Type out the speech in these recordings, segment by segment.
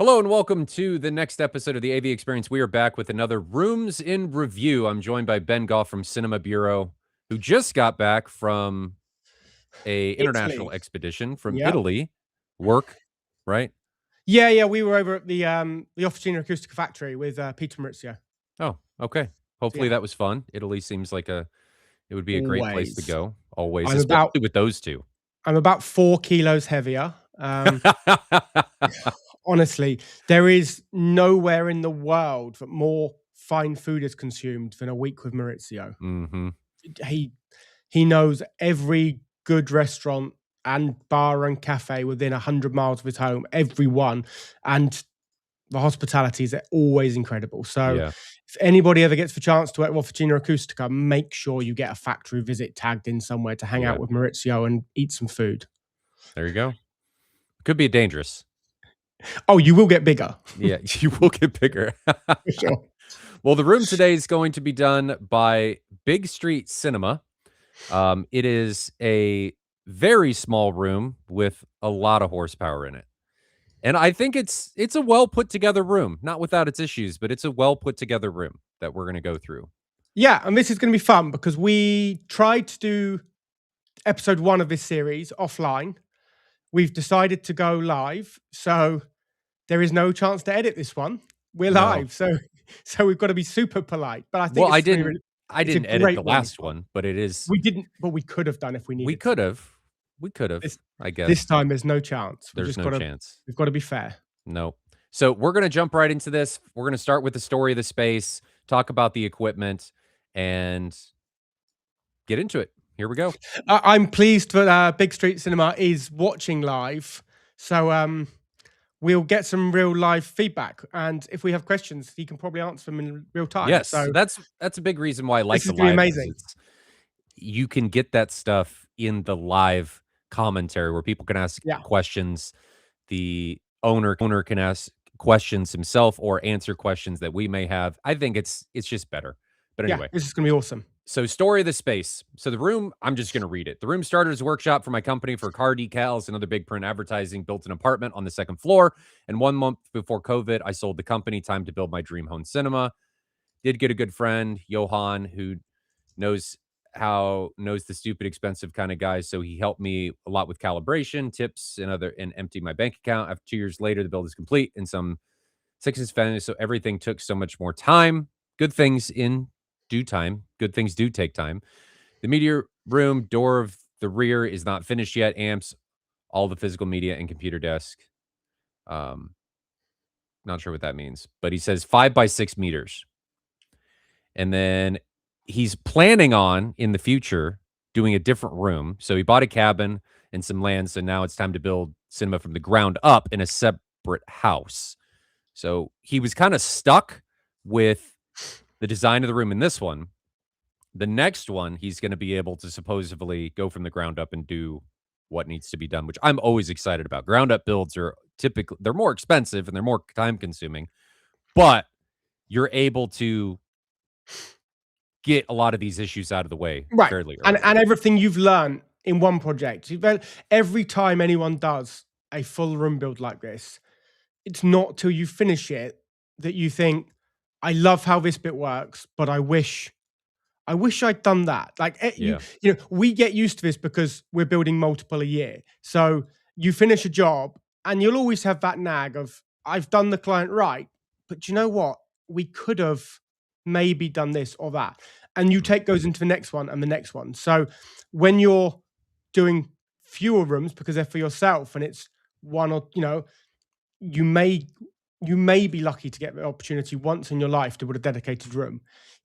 Hello and welcome to the next episode of the AV Experience. We are back with another Rooms in Review. I'm joined by Ben Goff from Cinema Bureau, who just got back from a international Italy. expedition from Yep. Italy. Work, right? Yeah. We were over at the Officina Acustica factory with Peter Maurizio. Oh, okay. Hopefully Yeah. that was fun. Italy seems like it would be a great place to Always. go. Always, I'm about especially with those two. I'm about 4 kilos heavier. Honestly, there is nowhere in the world that more fine food is consumed than a week with Maurizio. hmm He knows every good restaurant and bar and cafe within 100 miles of his home, every one, and the hospitality is always incredible. So Yeah, if anybody ever gets the chance to work with Officina Acustica, make sure you get a factory visit tagged in somewhere to hang yeah. out with Maurizio and eat some food. There you go. Could be dangerous. Oh, you will get bigger. Yeah, you will get bigger. For sure. Well, the room today is going to be done by BigStreetCinema. It is a very small room with a lot of horsepower in it. And I think it's a well put together room, not without its issues, but it's a well put together room that we're going to go through. Yeah, and this is going to be fun because we tried to do episode 1 of this series offline. We've decided to go live, so there is no chance to edit this one. We're No. live, so we've got to be super polite. But I think Well, it's gonna be really, I it's a didn't edit the great one. last one, but it is We didn't, but we could have done if we we needed could to. have. We could have, I guess. This time there's no chance. There's no chance. We've got to be fair. No. So we're going to jump right into this. We're going to start with the story of the space, talk about the equipment, and get into it. Here we go. I'm pleased that Big Street Cinema is watching live, so we'll get some real live feedback. And if we have questions, he can probably answer them in real time. Yes, So that's a big reason why I like this the is gonna be live. Is amazing. you can get that stuff in the live commentary where people can ask Yeah. questions. The owner can ask questions himself or answer questions that we may have. I think it's just better. But Yeah, anyway, this is gonna be awesome. so story of the space. So the room, I'm just going to read it. The room started as a workshop for my company for car decals and other big print advertising, built an apartment on the second floor. And 1 month before COVID, I sold the company. Time to build my dream home cinema. Did get a good friend, Johan, who knows knows the stupid expensive kind of guy. So he helped me a lot with calibration, tips, and empty my bank account. After 2 years later, the build is complete and some sixes finished. So everything took so much more time. Good things in due time. Good things do take time. The media room door of the rear is not finished yet. Amps, all the physical media and computer desk. Not sure what that means, but he says 5 by 6 meters. And then he's planning on in the future doing a different room. So he bought a cabin and some land. So now it's time to build cinema from the ground up in a separate house. So he was kind of stuck with the design of the room in this one. The next one, he's going to be able to supposedly go from the ground up and do what needs to be done, which I'm always excited about. Ground up builds are typically, they're more expensive and they're more time consuming, but you're able to get a lot of these issues out of the way Right. fairly early. And everything you've learned in one project. Every time anyone does a full room build like this, it's not till you finish it that you think, I love how this bit works, but I wish I'd done that. Like Yeah. you know, we get used to this because we're building multiple a year. So you finish a job and you'll always have that nag of, I've done the client right, but you know what? We could have maybe done this or that. And you take those into the next one and the next one. So when you're doing fewer rooms because they're for yourself and it's one or, you know, you may be lucky to get the opportunity once in your life to put a dedicated room.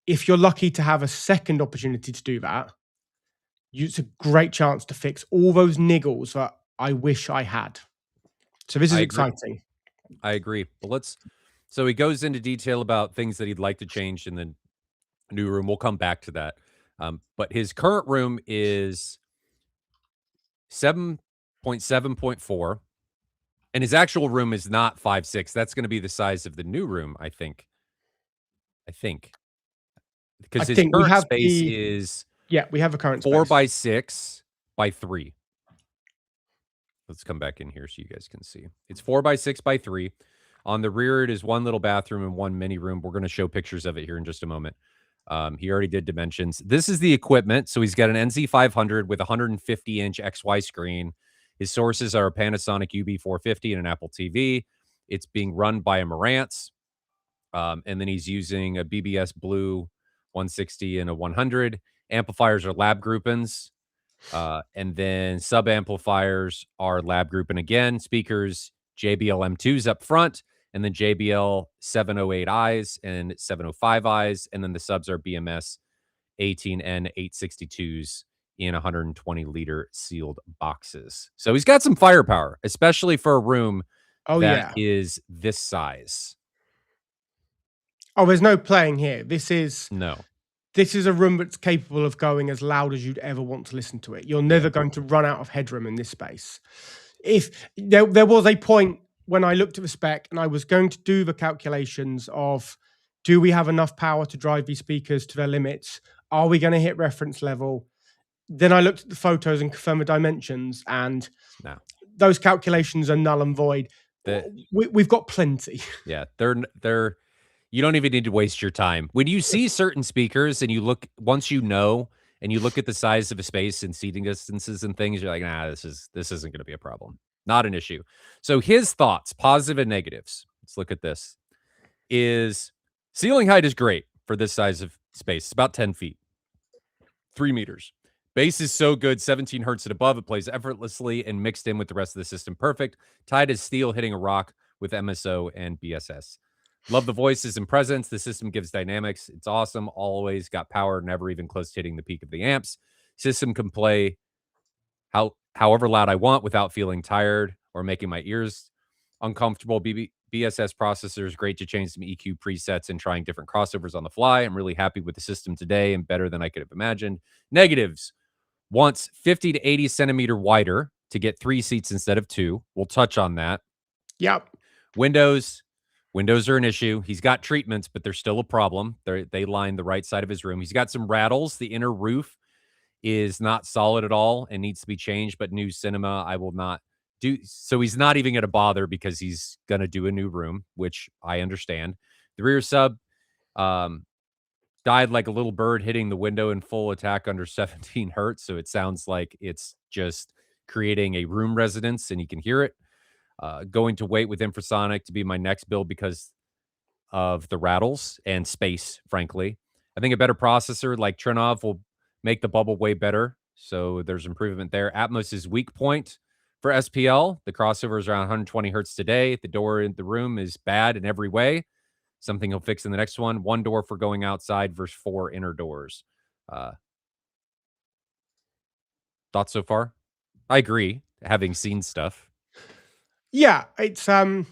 If you're lucky to have a second opportunity to do that, it's a great chance to fix all those niggles that I wish I had. So this is exciting. I agree. But so he goes into detail about things that he'd like to change in the new room. We'll come back to that. But his current room is 7.7.4. And his actual room is not 5.6. That's going to be the size of the new room, I think. Because his current space is we have a current 4 space. by 6 by 3. Let's come back in here so you guys can see. It's 4 by 6 by 3. On the rear, it is one little bathroom and one mini room. We're going to show pictures of it here in just a moment. He already did dimensions. This is the equipment. So he's got an NZ500 with a 150-inch XY screen. His sources are a Panasonic UB450 and an Apple TV. It's being run by a Marantz. And then he's using a BBS Blue 160 and a 100. Amplifiers are Lab Gruppens. And then sub amplifiers are Lab Gruppen again. Speakers, JBL M2s up front, and then JBL 708Is and 705Is. And then the subs are BMS 18N 862s in 120-liter sealed boxes. So he's got some firepower, especially for a room Oh, that yeah. is this size. Oh, there's no playing here. This is No. a room that's capable of going as loud as you'd ever want to listen to it. You're never going to run out of headroom in this space. If there was a point when I looked at the spec and I was going to do the calculations of, do we have enough power to drive these speakers to their limits? Are we going to hit reference level? Then I looked at the photos and confirmed the dimensions, and No. those calculations are null and void. We've got plenty. Yeah, they're you don't even need to waste your time. When you see certain speakers and you look, once you know, and you look at the size of a space and seating distances and things, you're like, nah, this isn't going to be a problem. Not an issue. So his thoughts, positive and negatives. Let's look at this. Is ceiling height is great for this size of space. It's about 10 feet, 3 meters. Bass is so good, 17 hertz and above. It plays effortlessly and mixed in with the rest of the system. Perfect. Tied as steel hitting a rock with MSO and BSS. Love the voices and presence. The system gives dynamics. It's awesome. Always got power, never even close to hitting the peak of the amps. System can play however loud I want without feeling tired or making my ears uncomfortable. BSS processor is great to change some EQ presets and trying different crossovers on the fly. I'm really happy with the system today and better than I could have imagined. Negatives. Wants 50 to 80 centimeter wider to get 3 seats instead of 2. We'll touch on that. Yep. Windows are an issue. He's got treatments, but they're still a problem. They line the right side of his room. He's got some rattles. The inner roof is not solid at all and needs to be changed, but new cinema, I will not do. So he's not even going to bother because he's going to do a new room, which I understand. The rear sub died like a little bird hitting the window in full attack under 17 hertz. So it sounds like it's just creating a room resonance and you can hear it. Going to wait with infrasonic to be my next build because of the rattles and space, frankly. I think a better processor like Trinov will make the bubble way better. So there's improvement there. Atmos is weak point for SPL. The crossover is around 120 hertz today. The door in the room is bad in every way. Something he'll fix in the next one. 1 door for going outside versus 4 inner doors. Thoughts so far? I agree, having seen stuff. Yeah, it's a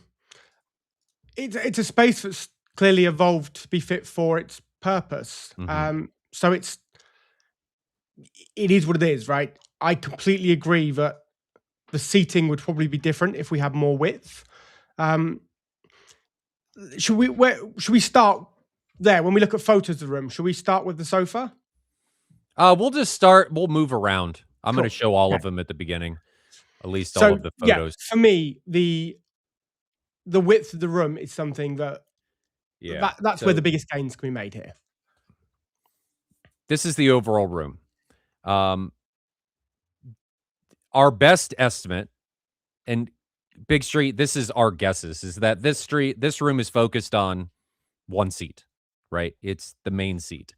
space that's clearly evolved to be fit for its purpose. So it is what it is, right? I completely agree that the seating would probably be different if we had more width. Should we start there when we look at photos of the room? Should we start with the sofa? We'll just start. We'll move around. I'm going to Cool. show all of them at the beginning, at least all of the photos. Yeah, for me, the width of the room is something that's where the biggest gains can be made here. This is the overall room. Our best estimate, and Big Street, this is our guesses, is that this room is focused on 1 seat, right? It's the main seat.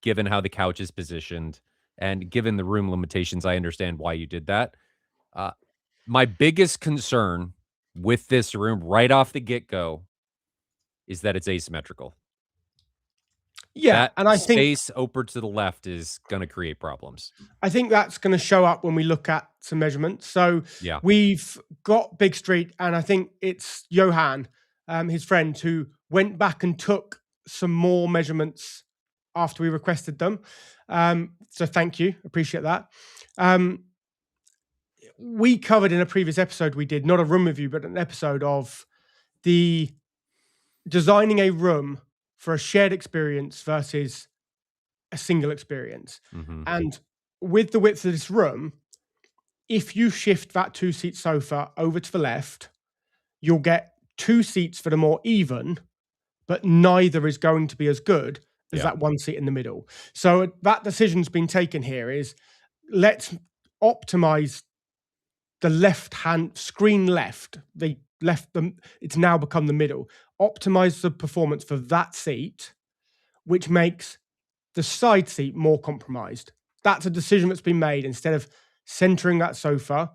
Given how the couch is positioned and given the room limitations, I understand why you did that. My biggest concern with this room right off the get-go is that it's asymmetrical. Yeah, that and I think space over to the left is going to create problems. I think that's going to show up when we look at some measurements. So Yeah. we've got Big Street, and I think it's Johan, his friend, who went back and took some more measurements after we requested them. So thank you, appreciate that. We covered in a previous episode we did, not a room review, but an episode of the designing a room for a shared experience versus a single experience. And with the width of this room, if you shift that 2-seat sofa over to the left, you'll get 2 seats that are more even, but neither is going to be as good as Yeah. that 1 seat in the middle. So that decision's been taken here is let's optimize the left-hand screen left. They left them, it's now become the middle. Optimize the performance for that seat, which makes the side seat more compromised. That's a decision that's been made instead of centering that sofa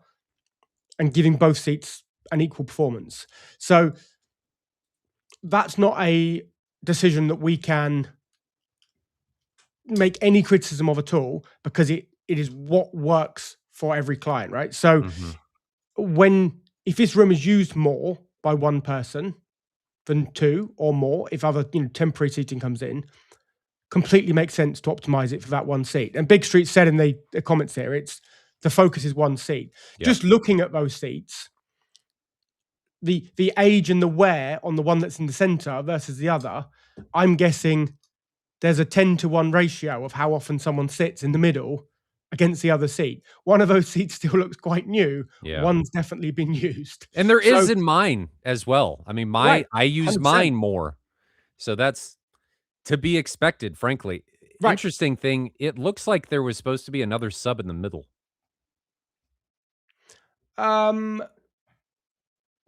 and giving both seats an equal performance. So that's not a decision that we can make any criticism of at all, because it is what works for every client, right? So if this room is used more by one person than 2 or more, if other temporary seating comes in, completely makes sense to optimize it for that 1 seat. And Big Street said in the comments there, it's the focus is 1 seat. Yeah. Just looking at those seats, the age and the wear on the one that's in the center versus the other, I'm guessing there's a 10-to-1 ratio of how often someone sits in the middle against the other seat. One of those seats still looks quite new. Yeah. One's definitely been used. And there is in mine as well. I mean, Right, I use 100%. mine more. So that's to be expected, frankly. Right. Interesting thing, it looks like there was supposed to be another sub in the middle.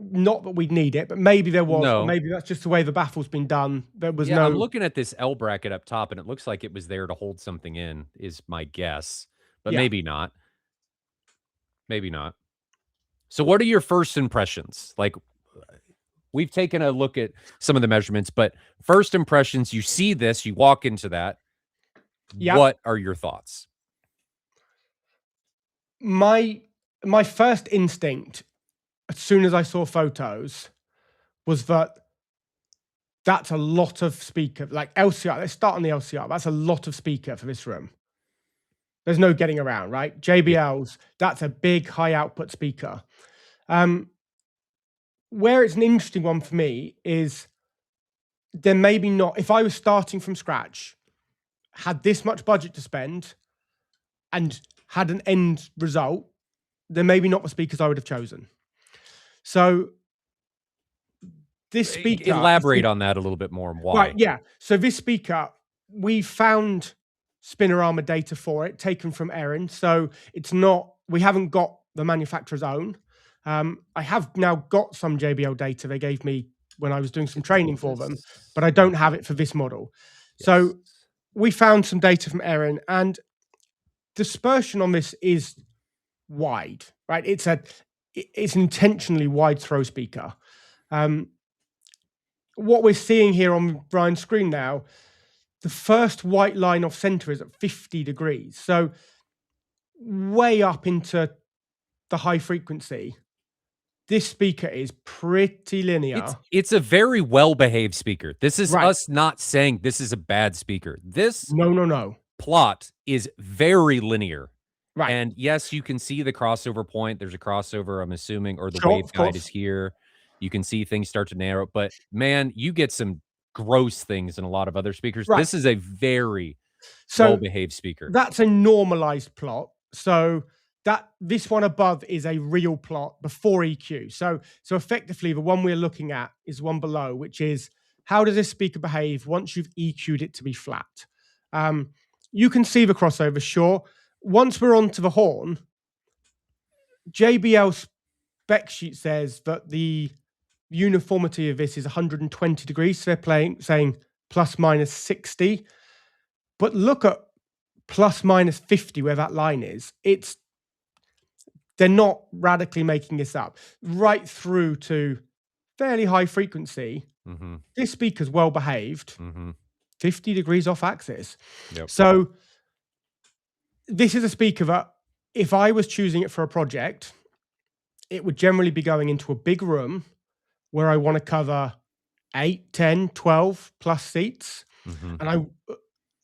Not that we'd need it, but maybe there was, No. or maybe that's just the way the baffle's been done. There was I'm looking at this L bracket up top, and it looks like it was there to hold something in, is my guess. But maybe not. Maybe not. So what are your first impressions? Like, we've taken a look at some of the measurements, but first impressions, you see this, you walk into that. Yep. What are your thoughts? My first instinct, as soon as I saw photos, was that that's a lot of speaker, like LCR. Let's start on the LCR. That's a lot of speaker for this room. There's no getting around, right? JBLs, that's a big high output speaker. Where it's an interesting one for me is there maybe not, if I was starting from scratch, had this much budget to spend and had an end result, then maybe not the speakers I would have chosen. So this speaker... Elaborate on that a little bit more. Why? Right, yeah. So this speaker, we found Spinorama data for it, taken from Erin. So it's not, we haven't got the manufacturer's own. I have now got some JBL data they gave me when I was doing some training for them, but I don't have it for this model. Yes. So we found some data from Erin, and dispersion on this is wide, right? It's an intentionally wide throw speaker. What we're seeing here on Ryan's screen now, the first white line off center is at 50 degrees. So way up into the high frequency. This speaker is pretty linear. It's a very well-behaved speaker. This is us not saying this is a bad speaker. This no plot is very linear. Right. And yes, you can see the crossover point. There's a crossover, I'm assuming, or the wave guide is here. You can see things start to narrow. But man, you get some gross things in a lot of other speakers. Right. This is a very well-behaved speaker. That's a normalized plot. So this one above is a real plot before EQ. So effectively, the one we're looking at is one below, which is how does this speaker behave once you've EQ'd it to be flat? You can see the crossover, sure. Once we're onto the horn, JBL spec sheet says that the uniformity of this is 120 degrees. So they're saying plus minus 60. But look at plus minus 50 where that line is. They're not radically making this up. Right through to fairly high frequency, this speaker's well behaved, 50 degrees off axis. Yep. So this is a speaker that if I was choosing it for a project, it would generally be going into a big room where I want to cover 8, 10, 12 plus seats. And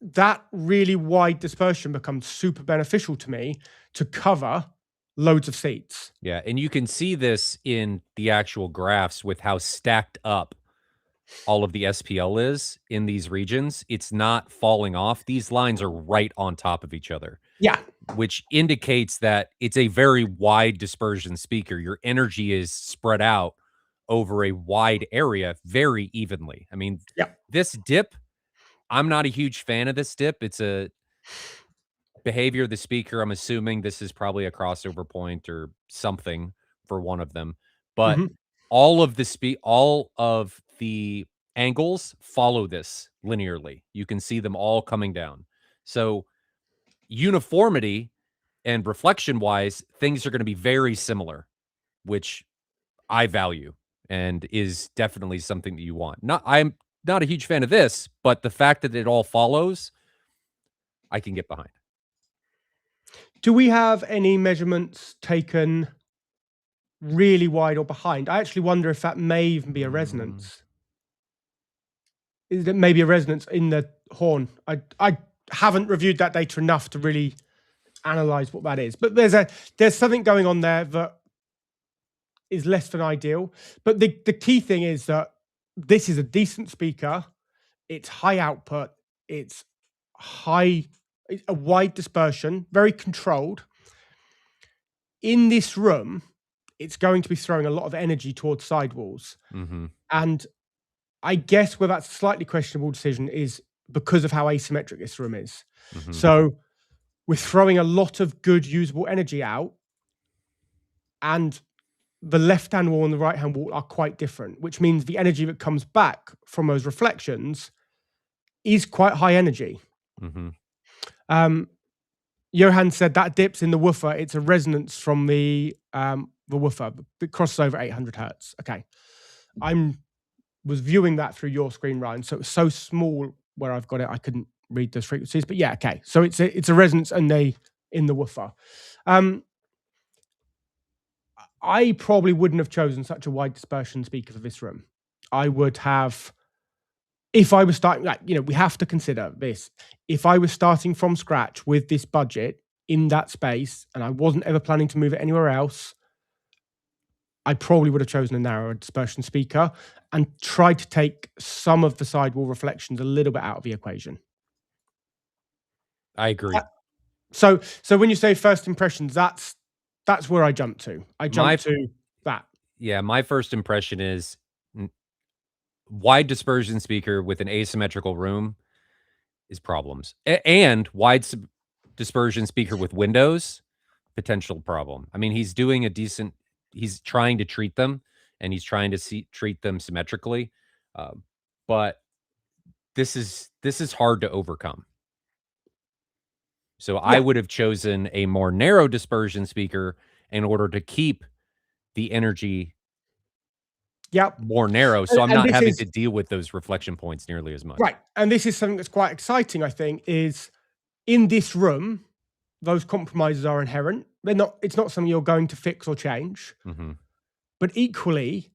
that really wide dispersion becomes super beneficial to me to cover loads of seats. Yeah, and you can see this in the actual graphs with how stacked up all of the SPL is in these regions. It's not falling off. These lines are right on top of each other. Yeah. Which indicates that it's a very wide dispersion speaker. Your energy is spread out over a wide area very evenly. I mean, Yeah. this dip, I'm not a huge fan of this dip. It's a behavior of the speaker. I'm assuming this is probably a crossover point or something for one of them. But Hmm. all of the angles follow this linearly. You can see them all coming down. So uniformity and reflection wise, things are going to be very similar, which I value and is definitely something that you want. I'm not a huge fan of this, but the fact that it all follows, I can get behind. Do we have any measurements taken really wide or behind? I actually wonder if that may even be a Mm, resonance. Is it maybe a resonance in the horn? I haven't reviewed that data enough to really analyze what that is, but there's something going on there that is less than ideal. But the key thing is that this is a decent speaker. It's high output. It's a wide dispersion, very controlled. In this room, it's going to be throwing a lot of energy towards sidewalls. mhm, And I guess where that's a slightly questionable decision is because of how asymmetric this room is. mhm. So we're throwing a lot of good usable energy out, and the left-hand wall and the right-hand wall are quite different, which means the energy that comes back from those reflections is quite high energy. Mhm. Um, Johan said that dips in the woofer. It's a resonance from the woofer that crosses over 800 hertz. Okay, I'm was viewing that through your screen, Ryan. So it was so small where I've got it, I couldn't read those frequencies. But yeah, okay. So it's a resonance and in the woofer. I probably wouldn't have chosen such a wide dispersion speaker for this room. I would have, if I was starting, like, we have to consider this. If I was starting from scratch with this budget in that space and I wasn't ever planning to move it anywhere else, I probably would have chosen a narrower dispersion speaker and tried to take some of the sidewall reflections a little bit out of the equation. I Uh, agree. So when you say first impressions, that's where I jump to. I My jump to that. Yeah, my first impression is wide dispersion speaker with an asymmetrical room is problems. And dispersion speaker with windows, potential problem. I mean, he's trying to treat them and he's trying to treat them symmetrically. Um, but this is hard to overcome. So I Yeah. would have chosen a more narrow dispersion speaker in order to keep the energy Yep. more narrow, And, so I'm and not this having to is deal with those reflection points nearly as much. right. And this is something that's quite exciting, I think, is in this room, those compromises are inherent. It's not something you're going to fix or change. Mhm. But equally,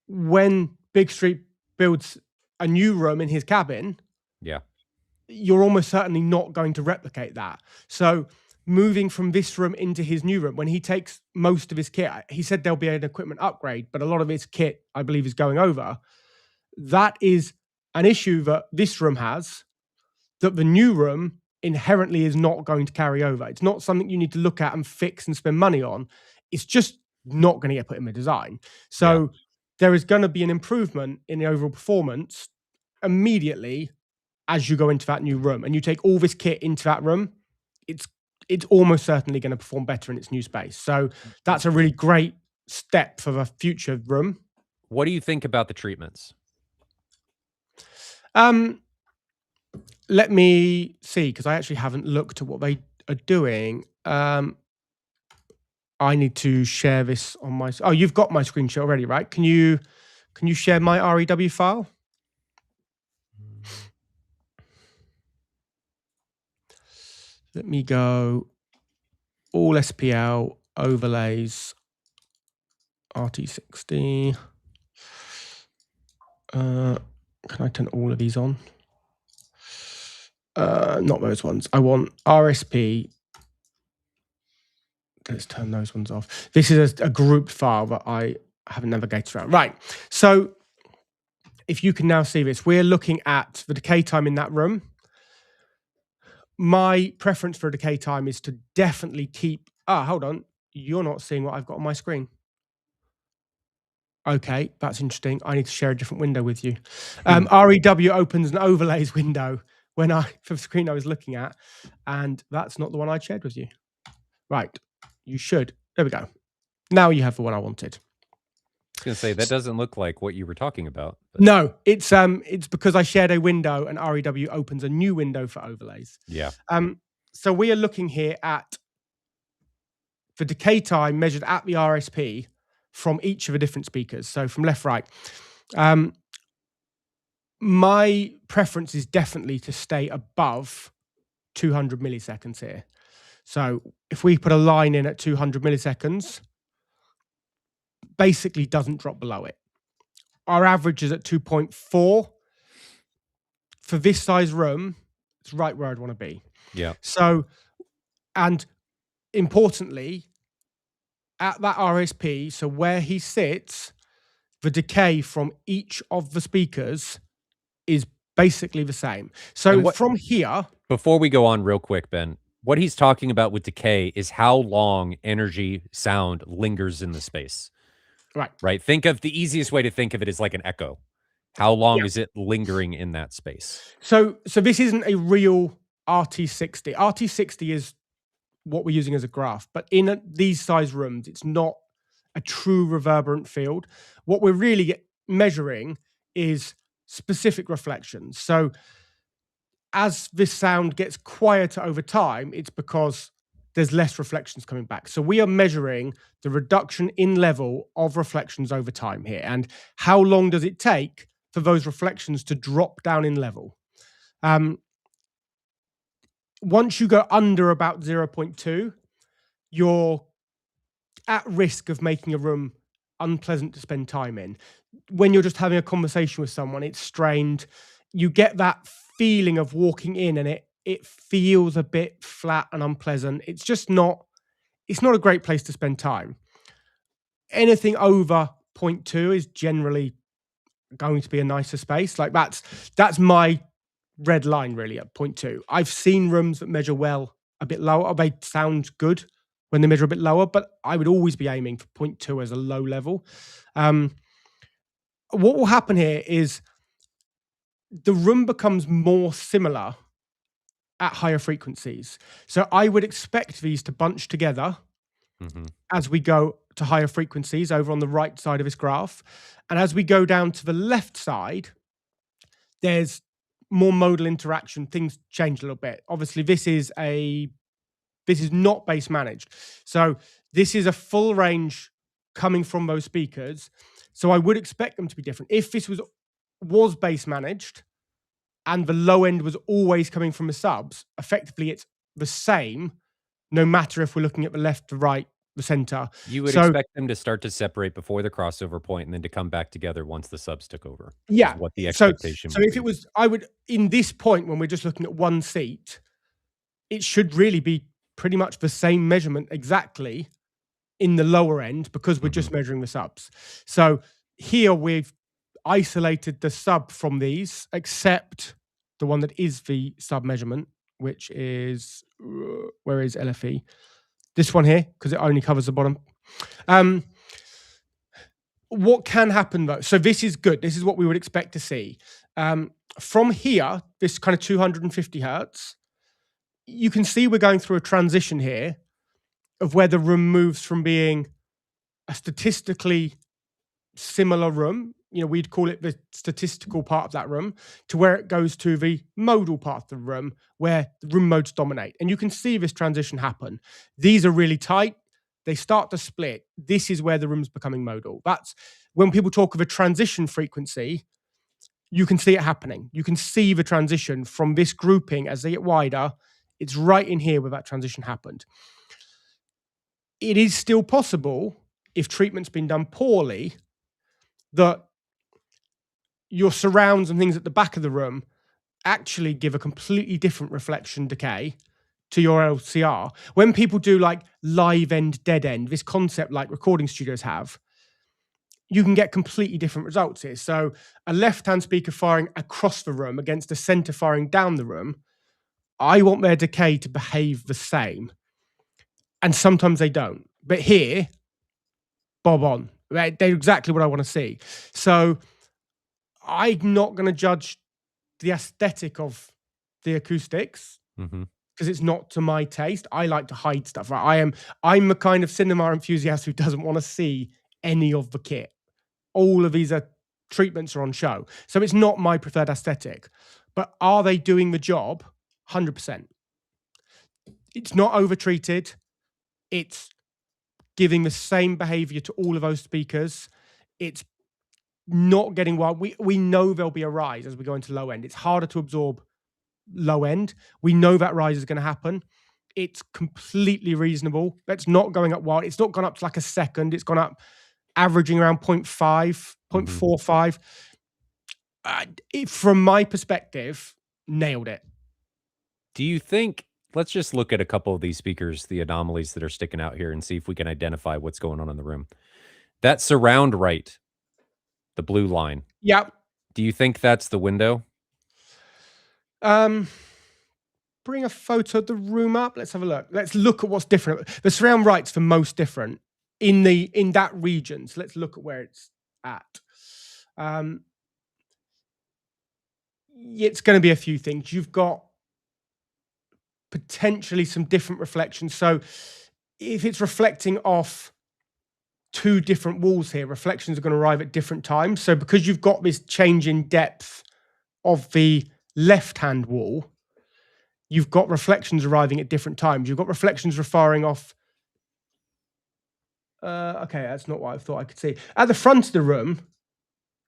when Big Street builds a new room in his cabin, Yeah. you're almost certainly not going to replicate that. So moving from this room into his new room, when he takes most of his kit, he said there'll be an equipment upgrade, but a lot of his kit, I believe, is going over. That is an issue that this room has that the new room inherently is not going to carry over. It's not something you need to look at and fix and spend money on. It's just not going to get put in the design. Yeah. So there is going to be an improvement in the overall performance immediately as you go into that new room and you take all this kit into that room. It's almost certainly going to perform better in its new space. So that's a really great step for the future room. What do you think about the treatments? Um, Let me see, because I actually haven't looked at what they are doing. I need to share this on my. Oh, you've got my screen share already, right? Can you share my REW file? Let me go all SPL overlays RT60. Can I turn all of these on? Not those ones. I want RSP. Let's turn those ones off. This is a grouped file that I haven't navigated around. Right. So if you can now see this, we're looking at the decay time in that room. My preference for a decay time is to definitely keep. Hold on. You're not seeing what I've got on my screen. Okay, that's interesting. I need to share a different window with you. Hmm. REW opens and overlays window for the screen I was looking at, and that's not the one I shared with you. Right, you should. There we go. Now you have the one I wanted. I was gonna say that doesn't look like what you were talking about. But No, it's because I shared a window and REW opens a new window for overlays. yeah. So we are looking here at the decay time measured at the RSP from each of the different speakers. So from left, right. My preference is definitely to stay above 200 milliseconds here. So if we put a line in at 200 milliseconds, basically doesn't drop below it. Our average is at 2.4. For this size room, it's right where I'd want to be. Yeah. So, and importantly, at that RSP, so where he sits, the decay from each of the speakers is basically the same. So from here, Before we go on real quick, Ben, what he's talking about with decay is how long energy sound lingers in the space. right. Right? Think of the easiest way to think of it is like an echo. How long Yeah. is it lingering in that space? So this isn't a real RT60. RT60 is what we're using as a graph, but in these size rooms, it's not a true reverberant field. What we're really measuring is specific reflections. So as this sound gets quieter over time, it's because there's less reflections coming back. So we are measuring the reduction in level of reflections over time here. And how long does it take for those reflections to drop down in level? Once you go under about 0.2, you're at risk of making a room unpleasant to spend time in. When you're just having a conversation with someone, it's strained. You get that feeling of walking in and it feels a bit flat and unpleasant. It's just not, it's not a great place to spend time. Anything over 0.2 is generally going to be a nicer space. Like that's my red line really at 0.2. I've seen rooms that measure well a bit lower. They sound good when they measure a bit lower, but I would always be aiming for 0.2 as a low level. What will happen here is the room becomes more similar at higher frequencies. So I would expect these to bunch together as we go to higher frequencies over on the right side of this graph. And as we go down to the left side, there's more modal interaction. Things change a little bit. Obviously, this is not bass managed. So this is a full range coming from those speakers. So I would expect them to be different. If this was bass managed and the low end was always coming from the subs, effectively it's the same, no matter if we're looking at the left, the right, the center. You would expect them to start to separate before the crossover point and then to come back together once the subs took over. Yeah. Is what the So expectation so would if be. it was, I would, in this point when we're just looking at one seat, it should really be pretty much the same measurement exactly in the lower end because we're just measuring the subs. So here we've isolated the sub from these, except the one that is the sub measurement, which is, where is LFE? This one here, because it only covers the bottom. What can happen though? So this is good. This is what we would expect to see. From here, this kind of 250 hertz, you can see we're going through a transition here of where the room moves from being a statistically similar room, we'd call it the statistical part of that room, to where it goes to the modal part of the room where the room modes dominate. And you can see this transition happen. These are really tight. They start to split. This is where the room's becoming modal. That's when people talk of a transition frequency, you can see it happening. You can see the transition from this grouping as they get wider. It's right in here where that transition happened. It is still possible, if treatment's been done poorly, that your surrounds and things at the back of the room actually give a completely different reflection decay to your LCR. When people do like live end, dead end, this concept like recording studios have, you can get completely different results here. So a left-hand speaker firing across the room against a center firing down the room, I want their decay to behave the same. And sometimes they don't. But here, bob on. They're exactly what I want to see. So I'm not going to judge the aesthetic of the acoustics Mhm. because it's not to my taste. I like to hide stuff. Right? I'm the kind of cinema enthusiast who doesn't want to see any of the kit. All of these treatments are on show. So it's not my preferred aesthetic. But are they doing the job? 100%. It's not overtreated. It's giving the same behavior to all of those speakers. It's not getting wild. We know there'll be a rise as we go into low end. It's harder to absorb low end. We know that rise is going to happen. It's completely reasonable. That's not going up wild. It's not gone up to like a second. It's gone up averaging around 0.5, Mhm. 0.45. From my perspective, nailed it. Do you think let's just look at a couple of these speakers, the anomalies that are sticking out here, and see if we can identify what's going on in the room. That surround right, the blue line, Yeah. do you think that's the window? Um, bring a photo of the room up. Let's have a look. Let's look at what's different. The surround right's the most different in that region. So let's look at where it's at. It's going to be a few things. You've got potentially some different reflections. So if it's reflecting off two different walls here, reflections are going to arrive at different times. So because you've got this change in depth of the left-hand wall, you've got reflections arriving at different times. You've got reflections firing off. Okay, that's not what I thought I could see. At the front of the room,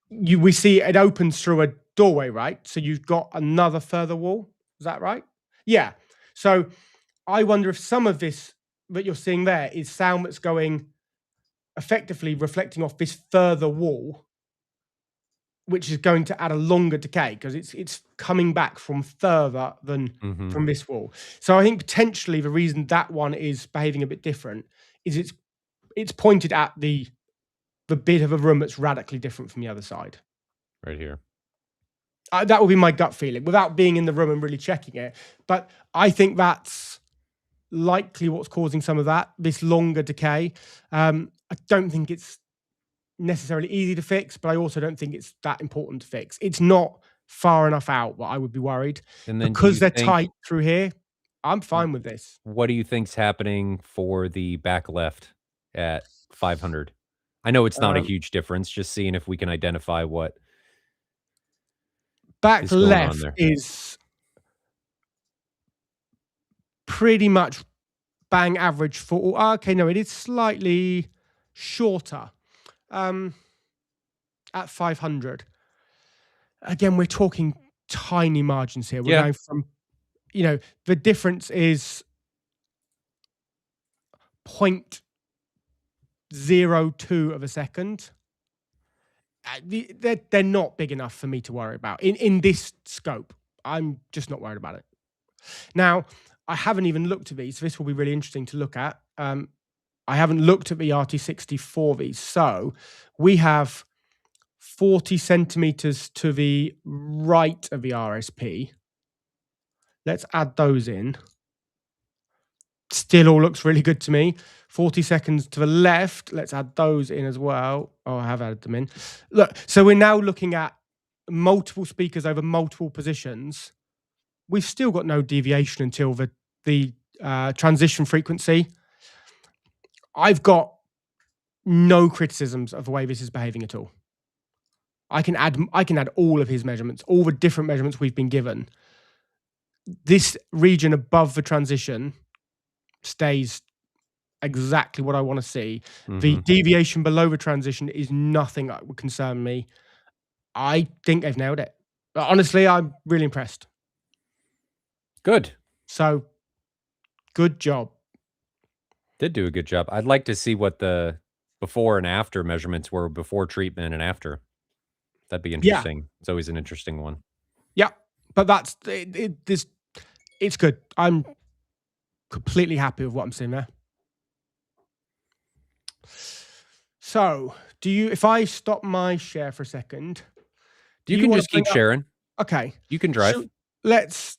we see it opens through a doorway, right? So you've got another further wall. Is that right? Yeah. So I wonder if some of this that you're seeing there is sound that's going effectively reflecting off this further wall, which is going to add a longer decay because it's coming back from further than Mhm. from this wall. So I think potentially the reason that one is behaving a bit different is it's pointed at the bit of a room that's radically different from the other side. Right here. That would be my gut feeling without being in the room and really checking it. But I think that's likely what's causing some of that, this longer decay. I don't think it's necessarily easy to fix, but I also don't think it's that important to fix. It's not far enough out, but I would be worried. And then do Because you they're think tight through here, I'm fine with this. what do you think's happening for the back left at 500? I know it's not a Um, huge difference, just seeing if we can identify what Back is going on left there. is pretty much bang average for. Okay, no, it is slightly shorter at 500. Again, we're talking tiny margins here. We're Yeah. going from, the difference is 0.02 of a second. They're not big enough for me to worry about in this scope. I'm just not worried about it. Now, I haven't even looked at these. So this will be really interesting to look at. I haven't looked at the RT64Vs. So we have 40 centimeters to the right of the RSP. Let's add those in. Still all looks really good to me. 40 seconds to the left. Let's add those in as well. Oh, I have added them in. Look, so we're now looking at multiple speakers over multiple positions. We've still got no deviation until the transition frequency. I've got no criticisms of the way this is behaving at all. I can add all of his measurements, all the different measurements we've been given. This region above the transition stays exactly what I want to see. The Mhm. deviation below the transition is nothing that would concern me. I think they've nailed it. Honestly, I'm really impressed. Good. So, good job. Did do a good job. I'd like to see what the before and after measurements were before treatment and after. That'd be Yeah, interesting. It's always an interesting one. yeah. But that's it's good. I'm completely happy with what I'm seeing there. So, if I stop my share for a second, do You you can want to just bring keep up? sharing. Okay. You can So drive. let's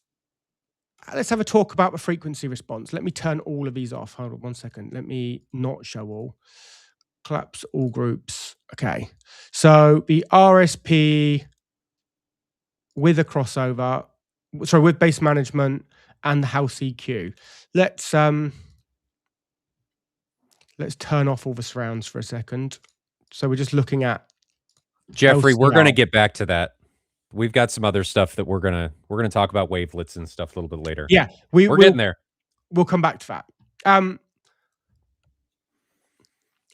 have a talk about the frequency response. Let me turn all of these off. Hold on one second. Let me not show all. collapse all groups. Okay. So the RSP with a crossover, sorry, with bass management and the house EQ. Let's turn off all the surrounds for a second. So we're just looking at Jeffrey, we're going to LCR. get back to that. We've got some other stuff that we're gonna talk about wavelets and stuff a little bit later. Yeah, we're getting there. We'll come back to that. I'm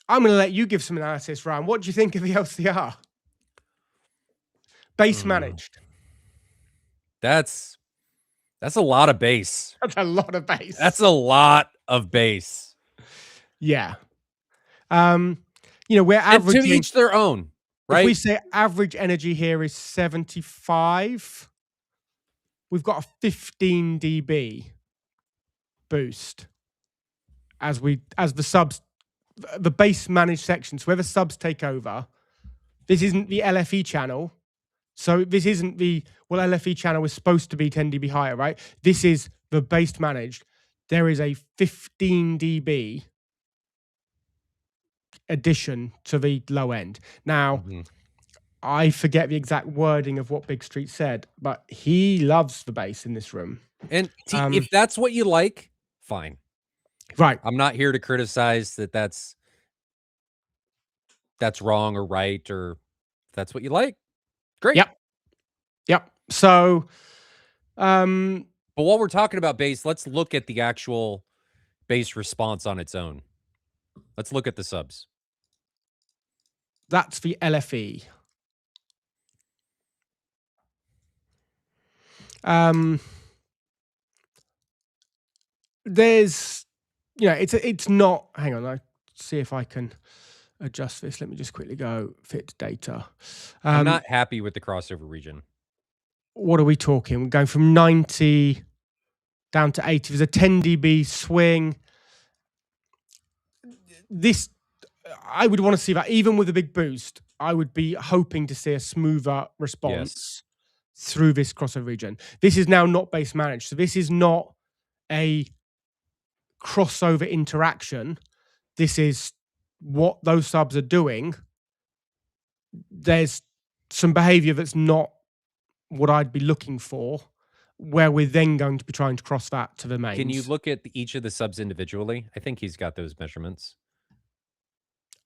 going to let you give some analysis, Ryan. What do you think of the LCR? Bass managed. That's a lot of bass. That's a lot of bass. That's a lot of bass. Yeah. You know, we're averaging, and to each their own, right? If we say average energy here is 75, we've got a 15 dB boost as the subs, the bass managed sections, where the subs take over. This isn't the LFE channel. So this isn't the, well, LFE channel is supposed to be 10 dB higher, right? This is the bass managed. There is a 15 dB addition to the low end. Now, I forget the exact wording of what Big Street said, but he loves the bass in this room. And if that's what you like, fine. Right. I'm not here to criticize that's wrong or right, or if that's what you like. Great. Yep. So, but while we're talking about bass, let's look at the actual bass response on its own. Let's look at the subs. That's the LFE. There's, you know, it's not, hang on, I see if I can adjust this. Let me just quickly go fit data. I'm not happy with the crossover region. What are we talking? We're going from 90 down to 80. There's a 10 dB swing. This, I would want to see that. Even with a big boost, I would be hoping to see a smoother response through this crossover region. This is now not bass managed. So this is not a crossover interaction. This is what those subs are doing. There's some behavior that's not what I'd be looking for, where we're then going to be trying to cross that to the mains. Can you look at each of the subs individually? I think he's got those measurements.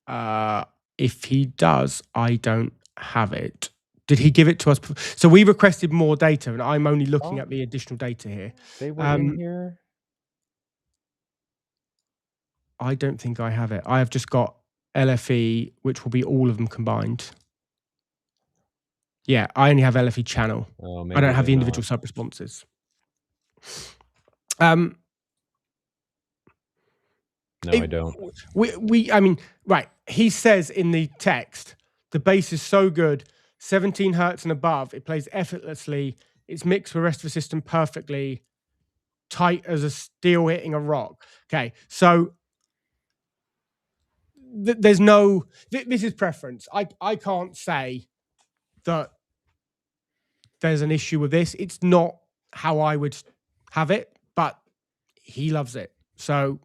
If he does, I don't have it. Did he give it to us? So we requested more data, and I'm only looking at the additional data here. They were in here. I don't think I have it. I have just got LFE, which will be all of them combined. Yeah, I only have LFE channel. I don't have the individual sub responses. No, I don't. I mean, right. He says in the text, the bass is so good, 17 hertz and above, it plays effortlessly. It's mixed with the rest of the system perfectly, tight as a steel hitting a rock. Okay, so there's no, this is preference. I can't say that there's an issue with this. It's not how I would have it, but he loves it. So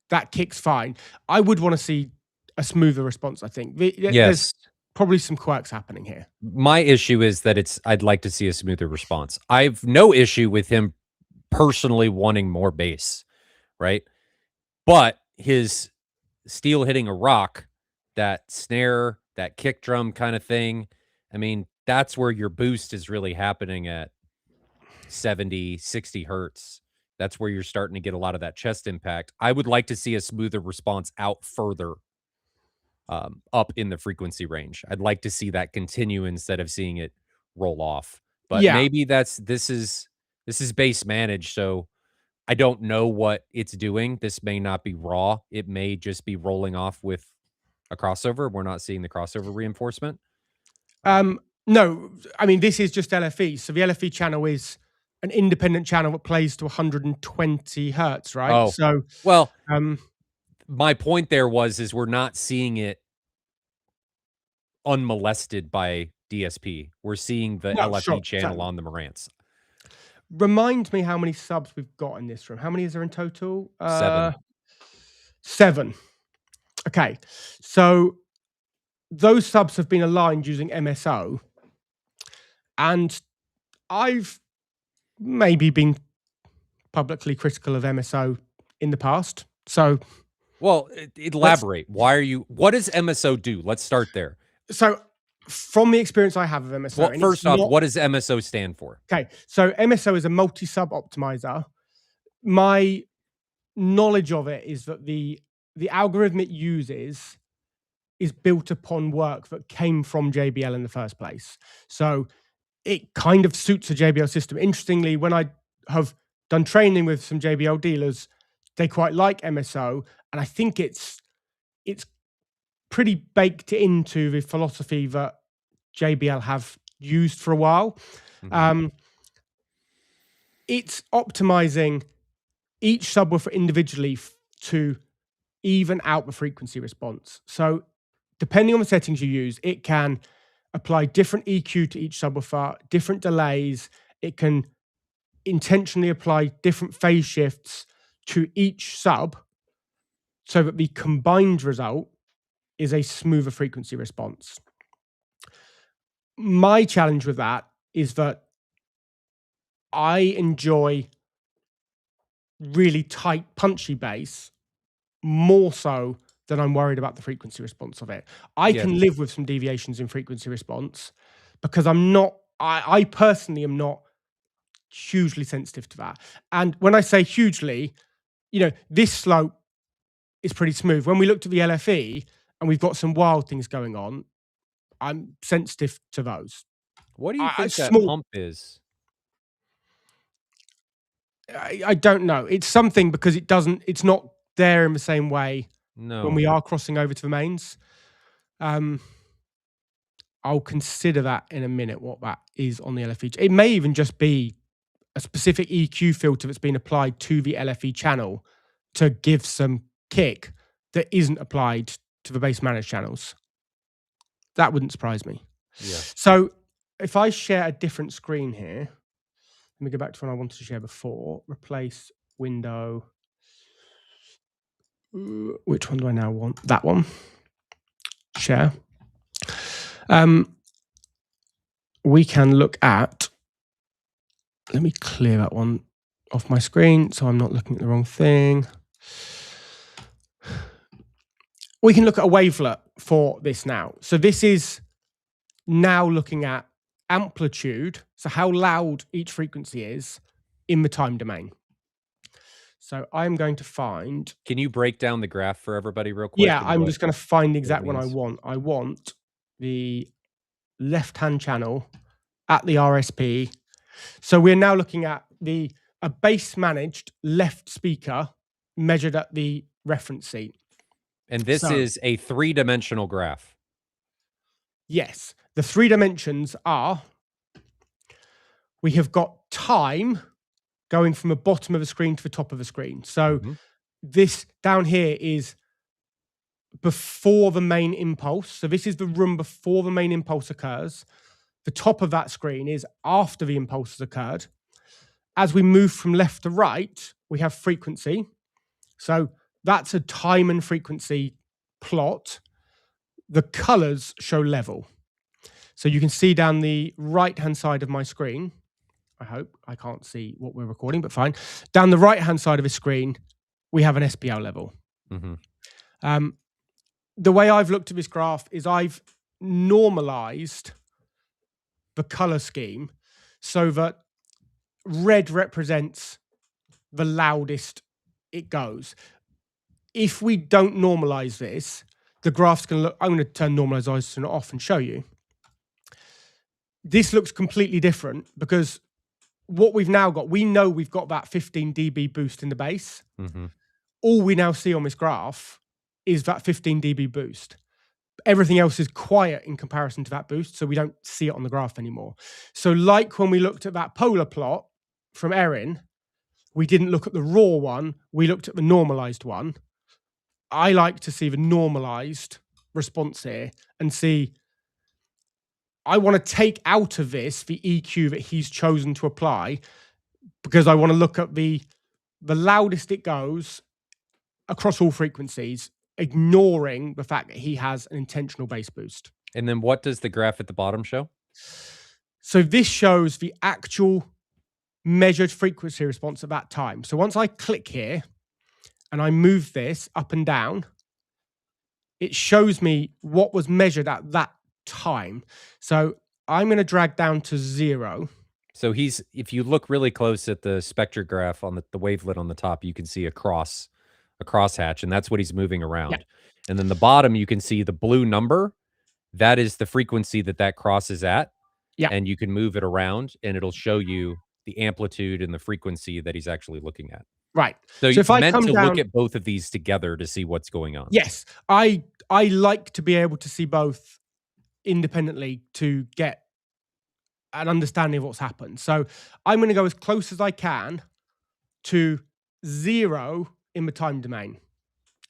that kicks fine. I would want to see a smoother response, I think. There's probably some quirks happening here. My issue is that I'd like to see a smoother response. I've no issue with him personally wanting more bass, right? But his steel hitting a rock, that snare, that kick drum kind of thing, I mean, that's where your boost is really happening at 70, 60 hertz. That's where you're starting to get a lot of that chest impact. I would like to see a smoother response out further up in the frequency range. I'd like to see that continue instead of seeing it roll off. But maybe this is bass managed, so I don't know what it's doing. This may not be raw. It may just be rolling off with a crossover. We're not seeing the crossover reinforcement. No, I mean, this is just LFE. So the LFE channel is an independent channel that plays to 120 hertz, right? Oh, so well, my point there is we're not seeing it unmolested by DSP. We're seeing the LFE channel on the Marantz. Remind me how many subs we've got in this room. How many is there in total? 7. 7. Okay, so those subs have been aligned using MSO, and I've maybe been publicly critical of MSO in the past. So Well, let's elaborate. What does MSO do? Let's start there. so from the experience I have of MSO, Well, and it's first off, not what does MSO stand for? okay. So MSO is a multi-sub optimizer. My knowledge of it is that the algorithm it uses is built upon work that came from JBL in the first place. So it kind of suits a JBL system. Interestingly, when I have done training with some JBL dealers, they quite like MSO, and I think it's pretty baked into the philosophy that JBL have used for a while. Mhm. It's optimizing each subwoofer individually to even out the frequency response. So depending on the settings you use, it can apply different EQ to each subwoofer, different delays. It can intentionally apply different phase shifts to each sub so that the combined result is a smoother frequency response. My challenge with that is that I enjoy really tight, punchy bass more so than I'm worried about the frequency response of it. I can Yes. live with some deviations in frequency response because I personally am not hugely sensitive to that. And when I say hugely, this slope is pretty smooth. When we looked at the LFE and we've got some wild things going on, I'm sensitive to those. What do you think that Small, hump is? I don't know. It's something because it's not there in the same way when we No. are crossing over to the mains. Um, I'll consider that in a minute, what that is on the LFE. It may even just be a specific EQ filter that's been applied to the LFE channel to give some kick that isn't applied to the bass managed channels. That wouldn't surprise me. Yeah. So if I share a different screen here, let me go back to one I wanted to share before. Replace window. Which one do I now want? That one. Share. We can look at, let me clear that one off my screen so I'm not looking at the wrong thing. We can look at a wavelet for this now. So this is now looking at amplitude, so how loud each frequency is in the time domain. So I'm going to find... Can you break down the graph for everybody real quick? Yeah, and I'm just going to find the what it exact one I means? want. I want the left-hand channel at the RSP. So we're now looking at a bass managed left speaker measured at the reference seat. And this So- is a 3-dimensional graph. Yes, the 3 dimensions are, we have got time going from the bottom of the screen to the top of the screen. So Mhm. this down here is before the main impulse. So this is the room before the main impulse occurs. The top of that screen is after the impulse has occurred. As we move from left to right, we have frequency. So that's a time and frequency plot. The colors show level. So you can see down the right-hand side of my screen, I hope I can't see what we're recording, but fine. Down the right-hand side of the screen, we have an SPL level. Mhm. The way I've looked at this graph is I've normalized the color scheme so that red represents the loudest it goes. If we don't normalize this, the graph's going to look... I'm going to turn normalize isotope off and show you. This looks completely different because what we've now got, we know we've got that 15 dB boost in the bass. Mhm. All we now see on this graph is that 15 dB boost. Everything else is quiet in comparison to that boost, so we don't see it on the graph anymore. So like when we looked at that polar plot from Erin, we didn't look at the raw one, we looked at the normalized one. I like to see the normalized response here and see, I want to take out of this the EQ that he's chosen to apply because I want to look at the loudest it goes across all frequencies ignoring the fact that he has an intentional bass boost. And then what does the graph at the bottom show? So this shows the actual measured frequency response at that time. So once I click here and I move this up and down, it shows me what was measured at that time. So I'm going to drag down to 0. So if you look really close at the spectrograph on the wavelet on the top, you can see a crosshatch, and that's what he's moving around. Yeah. And then the bottom, you can see the blue number. That is the frequency that cross is at. Yeah. And you can move it around, and it'll show you the amplitude and the frequency that he's actually looking at. Right. So if I meant come to down, look at both of these together to see what's going on. Yes. I like to be able to see both independently to get an understanding of what's happened. So I'm going to go as close as I can to 0 in the time domain.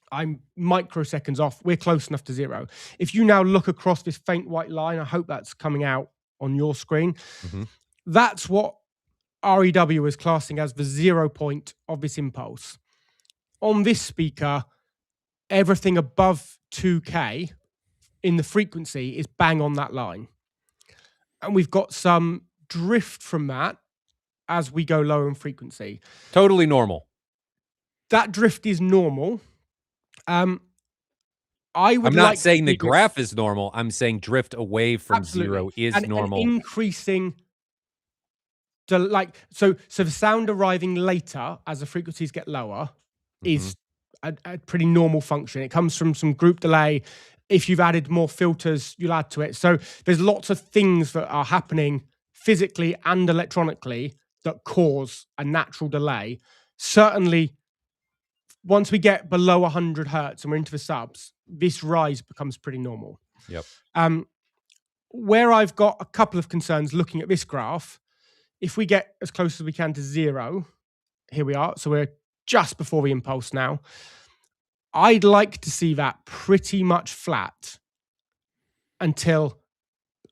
I'm microseconds off. We're close enough to 0. If you now look across this faint white line, I hope that's coming out on your screen. Mm-hmm. That's what REW is classing as the 0 point of this impulse. On this speaker, everything above 2K in the frequency is bang on that line. And we've got some drift from that as we go lower in frequency. Totally normal. That drift is normal. I'm not saying the graph is normal. I'm saying drift away from Absolutely. 0 is normal. And increasing, so the sound arriving later as the frequencies get lower is a pretty normal function. It comes from some group delay. If you've added more filters, you'll add to it. So there's lots of things that are happening physically and electronically that cause a natural delay. Certainly, once we get below 100 hertz and we're into the subs, this rise becomes pretty normal. Yep. Where I've got a couple of concerns looking at this graph, if we get as close as we can to 0, here we are. So we're just before the impulse now. I'd like to see that pretty much flat until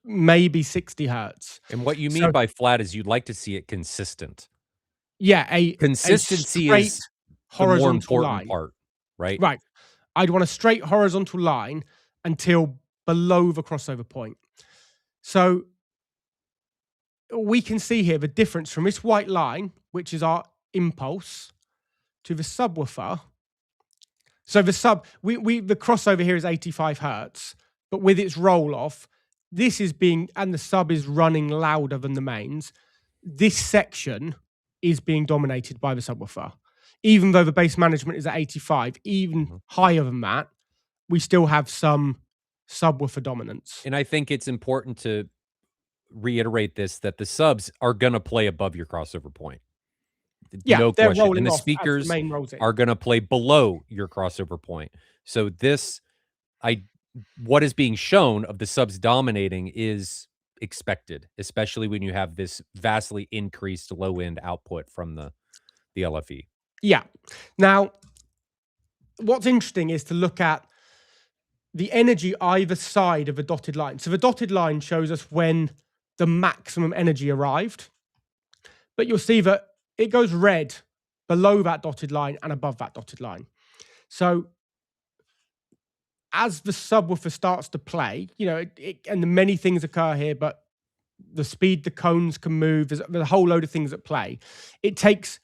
maybe 60 hertz. And what you mean by flat is you'd like to see it consistent. Yeah, consistency a is the more important part, right? Right. I'd want a straight horizontal line until below the crossover point. So we can see here the difference from this white line, which is our impulse, to the subwoofer. So the crossover here is 85 hertz, but with its roll off, and the sub is running louder than the mains. This section is being dominated by the subwoofer. Even though the bass management is at 85, even higher than that, we still have some subwoofer dominance. And I think it's important to reiterate this, that the subs are going to play above your crossover point. Yeah, no they're question. rolling And the off speakers the main rolls in. are going to play below your crossover point. So what is being shown of the subs dominating is expected, especially when you have this vastly increased low-end output from the LFE. Yeah. Now, what's interesting is to look at the energy either side of a dotted line. So the dotted line shows us when the maximum energy arrived. But you'll see that it goes red below that dotted line and above that dotted line. So as the subwoofer starts to play, and many things occur here, but the speed the cones can move, there's a whole load of things at play. It takes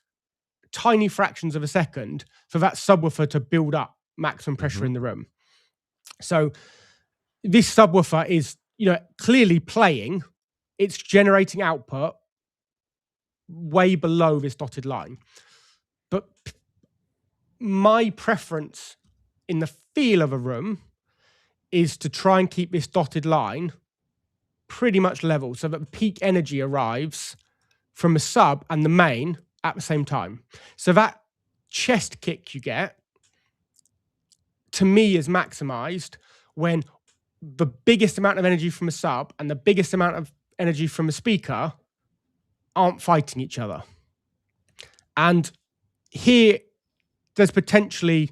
tiny fractions of a second for that subwoofer to build up maximum pressure in the room. So this subwoofer is, clearly playing. It's generating output way below this dotted line. But my preference in the feel of a room is to try and keep this dotted line pretty much level so that the peak energy arrives from the sub and the main at the same time. So that chest kick you get, to me, is maximized when the biggest amount of energy from a sub and the biggest amount of energy from a speaker aren't fighting each other. And here, there's potentially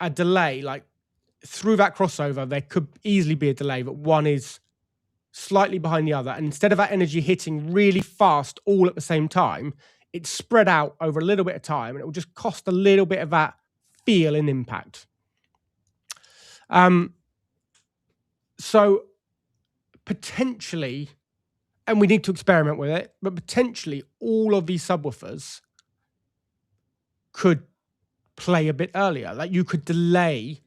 a delay. Like through that crossover, there could easily be a delay, but one is slightly behind the other. And instead of that energy hitting really fast all at the same time, it's spread out over a little bit of time, and it will just cost a little bit of that feel and impact. So potentially, and we need to experiment with it, but potentially all of these subwoofers could play a bit earlier. Like you could delay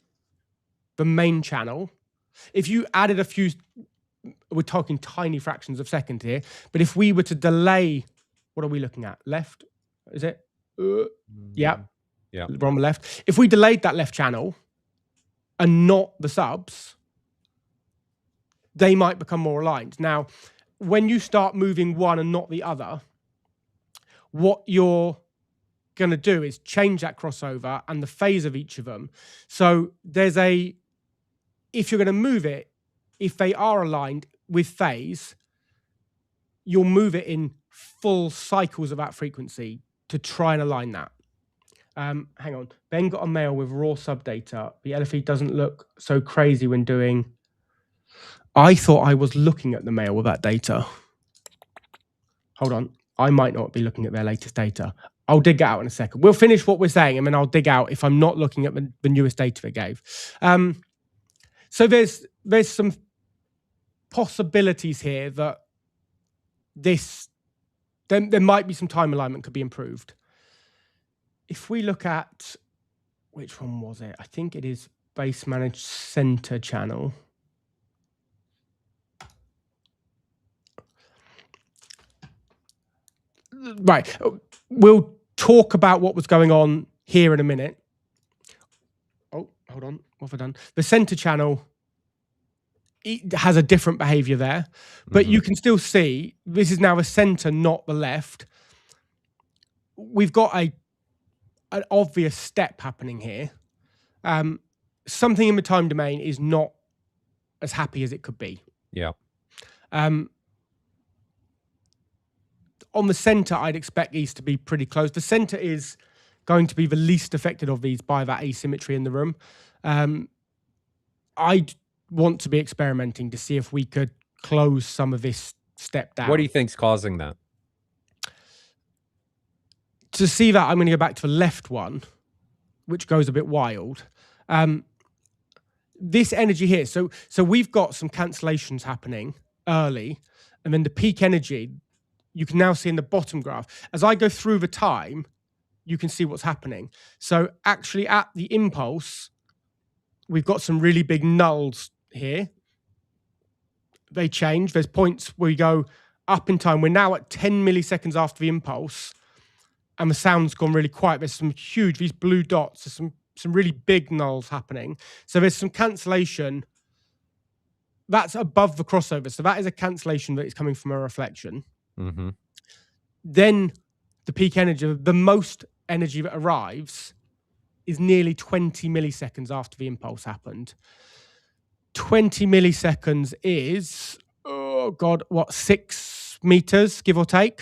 the main channel. If you added a few, we're talking tiny fractions of seconds here, but if we were to delay, what are we looking at? Left? Is it? Yeah. Yeah. We're on the left. If we delayed that left channel and not the subs, they might become more aligned. Now, when you start moving one and not the other, what you're going to do is change that crossover and the phase of each of them. So there's if you're going to move it, if they are aligned with phase, you'll move it in full cycles of that frequency to try and align that. Hang on. Ben got a mail with raw sub data. The LFE doesn't look so crazy when doing... I thought I was looking at the mail with that data. Hold on. I might not be looking at their latest data. I'll dig it out in a second. We'll finish what we're saying, and then I'll dig out if I'm not looking at the newest data they gave. So there's some possibilities here that there might be some time alignment could be improved. If we look at, which one was it? I think it is base managed center channel. Right. We'll talk about what was going on here in a minute. Oh, hold on. What have I done? The center channel, it has a different behavior there, but you can still see this is now a center, not the left. We've got an obvious step happening here. Something in the time domain is not as happy as it could be. Yeah. On the center, I'd expect these to be pretty close. The center is going to be the least affected of these by that asymmetry in the room. I'd want to be experimenting to see if we could close some of this step down. What do you think's causing that? To see that, I'm going to go back to the left one, which goes a bit wild. This energy here, so we've got some cancellations happening early, and then the peak energy, you can now see in the bottom graph. As I go through the time, you can see what's happening. So actually at the impulse, we've got some really big nulls here. They change. There's points where we go up in time. We're now at 10 milliseconds after the impulse, and the sound's gone really quiet. There's some huge, these blue dots, there's some really big nulls happening. So there's some cancellation. That's above the crossover. So that is a cancellation that is coming from a reflection. Then the peak energy, the most energy that arrives is nearly 20 milliseconds after the impulse happened. 20 milliseconds is, oh God, what, 6 meters, give or take?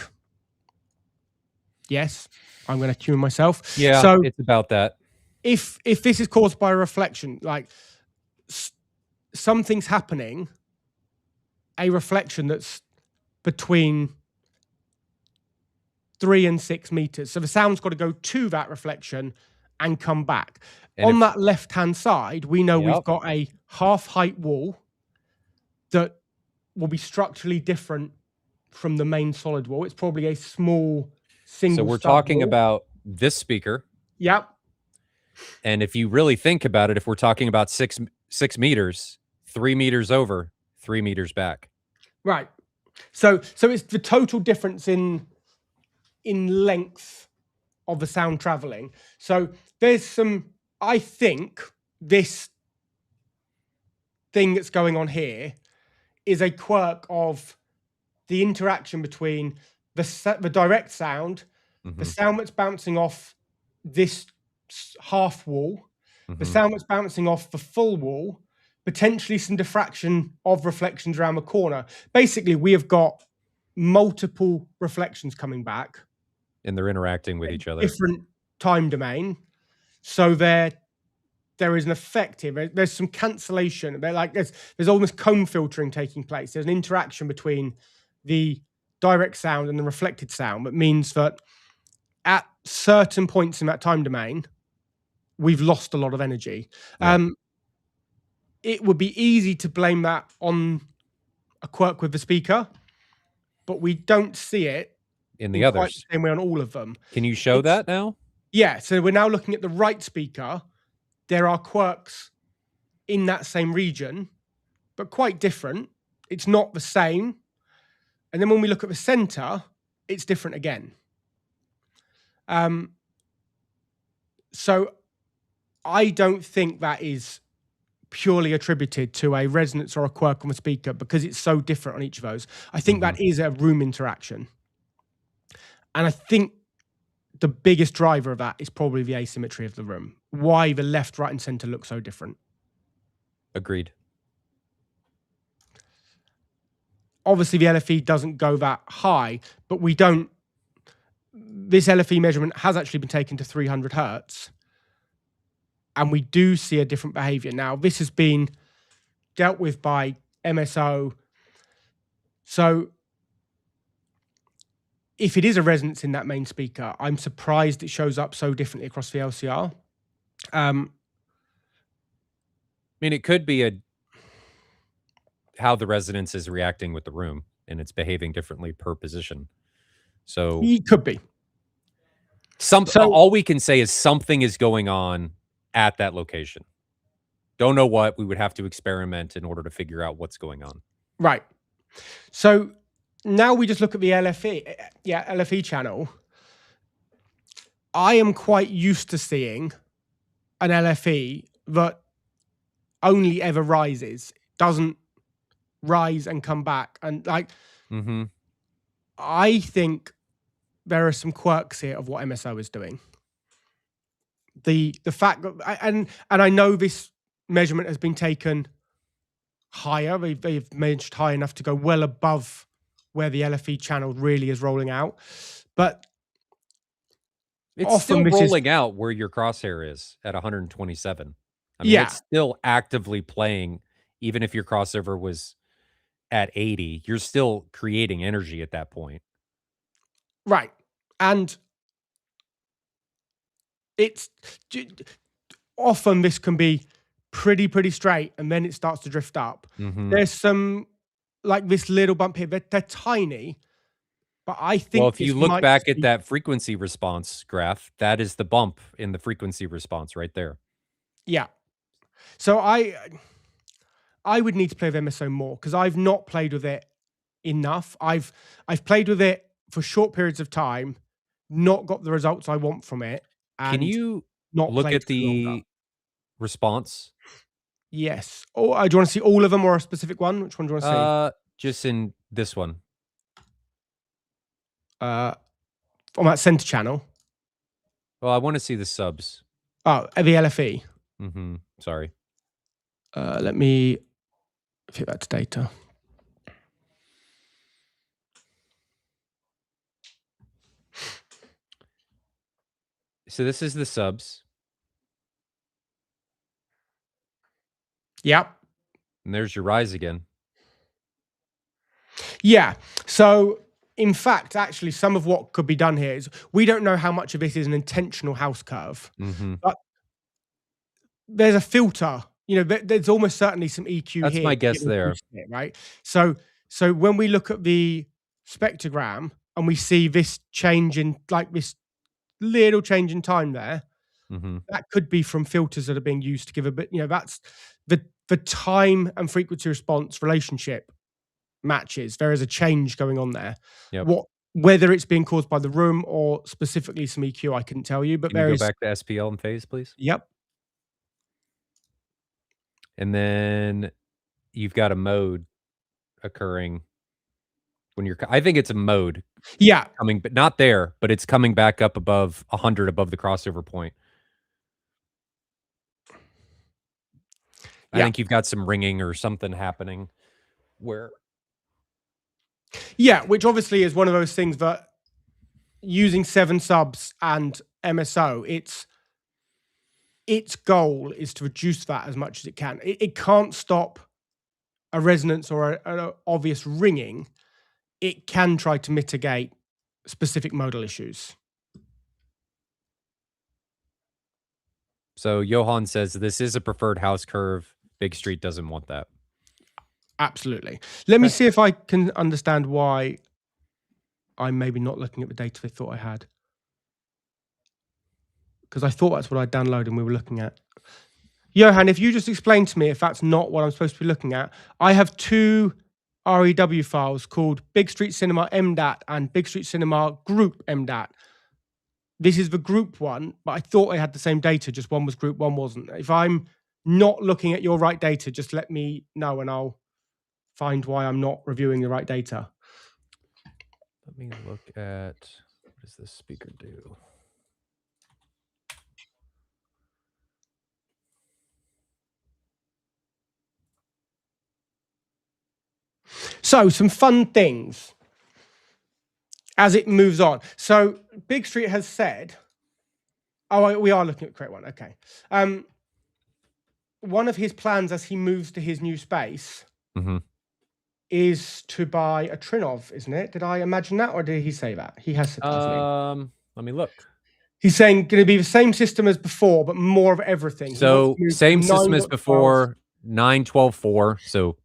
Yes, I'm going to tune myself. Yeah, so it's about that. If this is caused by a reflection, like something's happening, a reflection that's between 3 and 6 meters. So the sound's got to go to that reflection and come back. And on that left-hand side, we know we've got a half-height wall that will be structurally different from the main solid wall. It's probably a small single. So we're talking about this speaker. Yep. And if you really think about it, if we're talking about 6 meters, 3 meters over, 3 meters back. Right. So it's the total difference in length of the sound traveling. So there's some, I think this thing that's going on here is a quirk of the interaction between the direct sound, the sound that's bouncing off this half wall, the sound that's bouncing off the full wall, potentially some diffraction of reflections around the corner. Basically, we have got multiple reflections coming back. And they're interacting with each other. Different time domain. So there is an effect here. There's some cancellation. There's almost comb filtering taking place. There's an interaction between the direct sound and the reflected sound that means that at certain points in that time domain, we've lost a lot of energy. Yeah. it would be easy to blame that on a quirk with the speaker, but we don't see it in the in quite others. the same way on all of them. Can you show that now? Yeah, so we're now looking at the right speaker. There are quirks in that same region, but quite different. It's not the same. And then when we look at the center, it's different again. So I don't think that is purely attributed to a resonance or a quirk on the speaker because it's so different on each of those. I think that is a room interaction. And I think the biggest driver of that is probably the asymmetry of the room. Why the left, right, and center look so different. Agreed. Obviously, the LFE doesn't go that high, but we don't. This LFE measurement has actually been taken to 300 hertz, and we do see a different behavior. Now, this has been dealt with by MSO. So if it is a resonance in that main speaker, I'm surprised it shows up so differently across the LCR. I mean, it could be how the resonance is reacting with the room, and it's behaving differently per position. So it could be. All we can say is something is going on at that location. Don't know what. We would have to experiment in order to figure out what's going on. Right. So now we just look at the LFE, LFE channel. I am quite used to seeing an LFE that only ever rises, doesn't rise and come back. And like, I think there are some quirks here of what MSO is doing. The fact that, and I know this measurement has been taken higher. They've measured high enough to go well above where the LFE channel really is rolling out, but it's still rolling out where your crosshair is at 127. I mean, it's still actively playing, even if your crossover was at 80. You're still creating energy at that point, right? And it's often this can be pretty straight, and then it starts to drift up. There's some like this little bump here. They're tiny, but I think. Well, if you look back at that frequency response graph, that is the bump in the frequency response right there. Yeah. So I would need to play with MSO more because I've not played with it enough. I've played with it for short periods of time, not got the results I want from it. And can you not look at the response? Yes. Or do you want to see all of them or a specific one? Which one do you want to see? Just in this one. On that center channel. Well, I want to see the subs. Oh, the LFE. Sorry. Let me fit that to data. So this is the subs. Yep. And there's your rise again. Yeah. So in fact, actually, some of what could be done here is we don't know how much of this is an intentional house curve, but there's a filter. You know, there's almost certainly some EQ here. That's my guess there, right? So when we look at the spectrogram and we see this change in, like this little change in time there, that could be from filters that are being used to give a bit. You know, that's the time and frequency response relationship matches. There is a change going on there. Whether it's being caused by the room or specifically some EQ, I couldn't tell you. But can you go back to SPL and phase, please? Yep. And then you've got a mode occurring when you're. I think it's a mode. Yeah. Coming, but not there. But it's coming back up above 100 above the crossover point. I think you've got some ringing or something happening where. Yeah, which obviously is one of those things that using 7 subs and MSO, its goal is to reduce that as much as it can. It can't stop a resonance or an obvious ringing. It can try to mitigate specific modal issues. So Johan says this is a preferred house curve Big Street doesn't want that. Absolutely. Let me Okay. see if I can understand why I'm maybe not looking at the data they thought I had. Because I thought that's what I downloaded and we were looking at. Johan, if you just explain to me if that's not what I'm supposed to be looking at. I have two REW files called BigStreetCinema MDAT and BigStreetCinema Group MDAT. This is the group one, but I thought I had the same data, just one was group, one wasn't. If I'm not looking at your right data, just let me know and I'll find why I'm not reviewing the right data. Let me look at, what does this speaker do? So some fun things as it moves on. So Big Street has said, oh, we are looking at the correct one. Okay. One of his plans as he moves to his new space is to buy a Trinov, isn't it? Did I imagine that, or did he say that? He has said that to me. Let me look. He's saying going to be the same system as before, but more of everything. So same system as 9.12. before, 9.12.4. So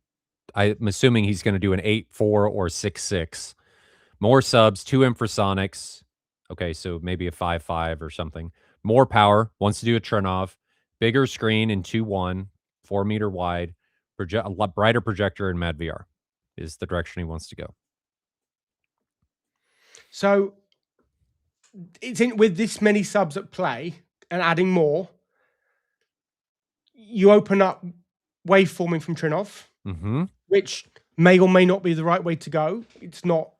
I'm assuming he's going to do an 8.4 or 6.6. More subs, 2 infrasonics. Okay, so maybe a 5.5 or something. More power, wants to do a Trinov. Bigger screen in 2.1, 4 meter wide. A lot brighter projector in Mad VR is the direction he wants to go. So it's in, with this many subs at play and adding more, you open up waveforming from Trinov, which may or may not be the right way to go. It's not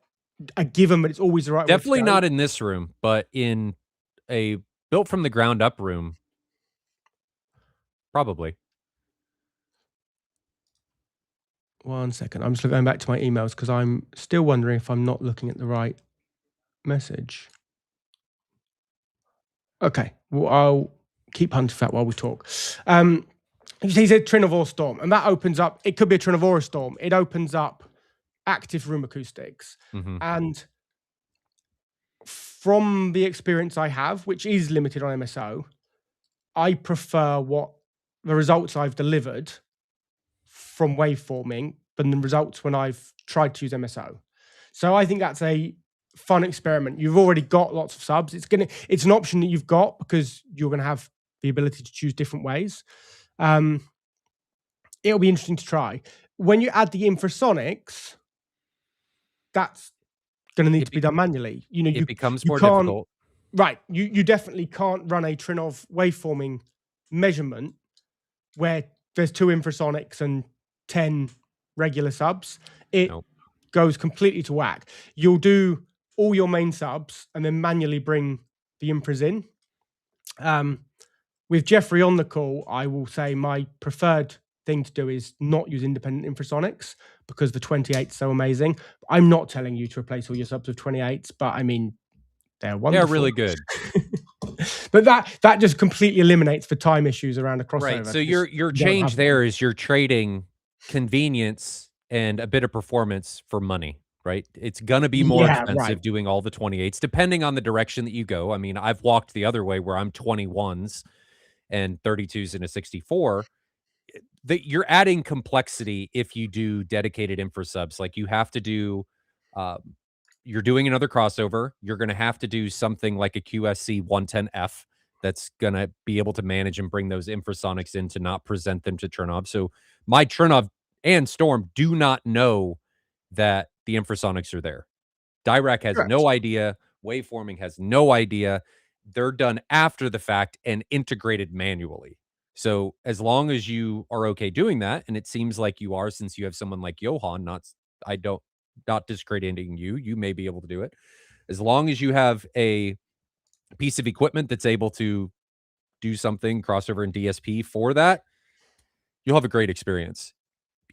a given, but it's always the right way to go. Definitely not in this room, but in a built from the ground up room, probably. 1 second. I'm just going back to my emails because I'm still wondering if I'm not looking at the right message. Okay. Well, I'll keep hunting for that while we talk. He said Trinovore Storm, and that opens up, it could be a Trinovore Storm. It opens up active room acoustics. And from the experience I have, which is limited on MSO, I prefer what the results I've delivered from waveforming than the results when I've tried to use MSO. So I think that's a fun experiment. You've already got lots of subs. It's an option that you've got because you're going to have the ability to choose different ways. It'll be interesting to try. When you add the infrasonics, that's going to need to be done manually. You know, it becomes more difficult. Right. You definitely can't run a Trinov waveforming measurement where there's 2 infrasonics and 10 regular subs. It goes completely to whack. You'll do all your main subs and then manually bring the infras in. With Jeffrey on the call, I will say my preferred thing to do is not use independent infrasonics because the 28's so amazing. I'm not telling you to replace all your subs with 28s, but I mean, they're wonderful. They're really good. But that just completely eliminates the time issues around a crossover. Right. So your change there is you're trading convenience and a bit of performance for money, right? It's going to be more expensive doing all the 28s, depending on the direction that you go. I mean, I've walked the other way where I'm 21s and 32s in a 64. You're adding complexity if you do dedicated infra subs. Like you have to do, you're doing another crossover. You're going to have to do something like a QSC 110F that's going to be able to manage and bring those infrasonics in to not present them to Trinov. So my Trinov and Storm do not know that the infrasonics are there. Dirac has no idea. Waveforming has no idea. They're done after the fact and integrated manually. So as long as you are okay doing that, and it seems like you are, since you have someone like Johan, not discrediting you, you may be able to do it. As long as you have a piece of equipment that's able to do something crossover and DSP for that, you'll have a great experience.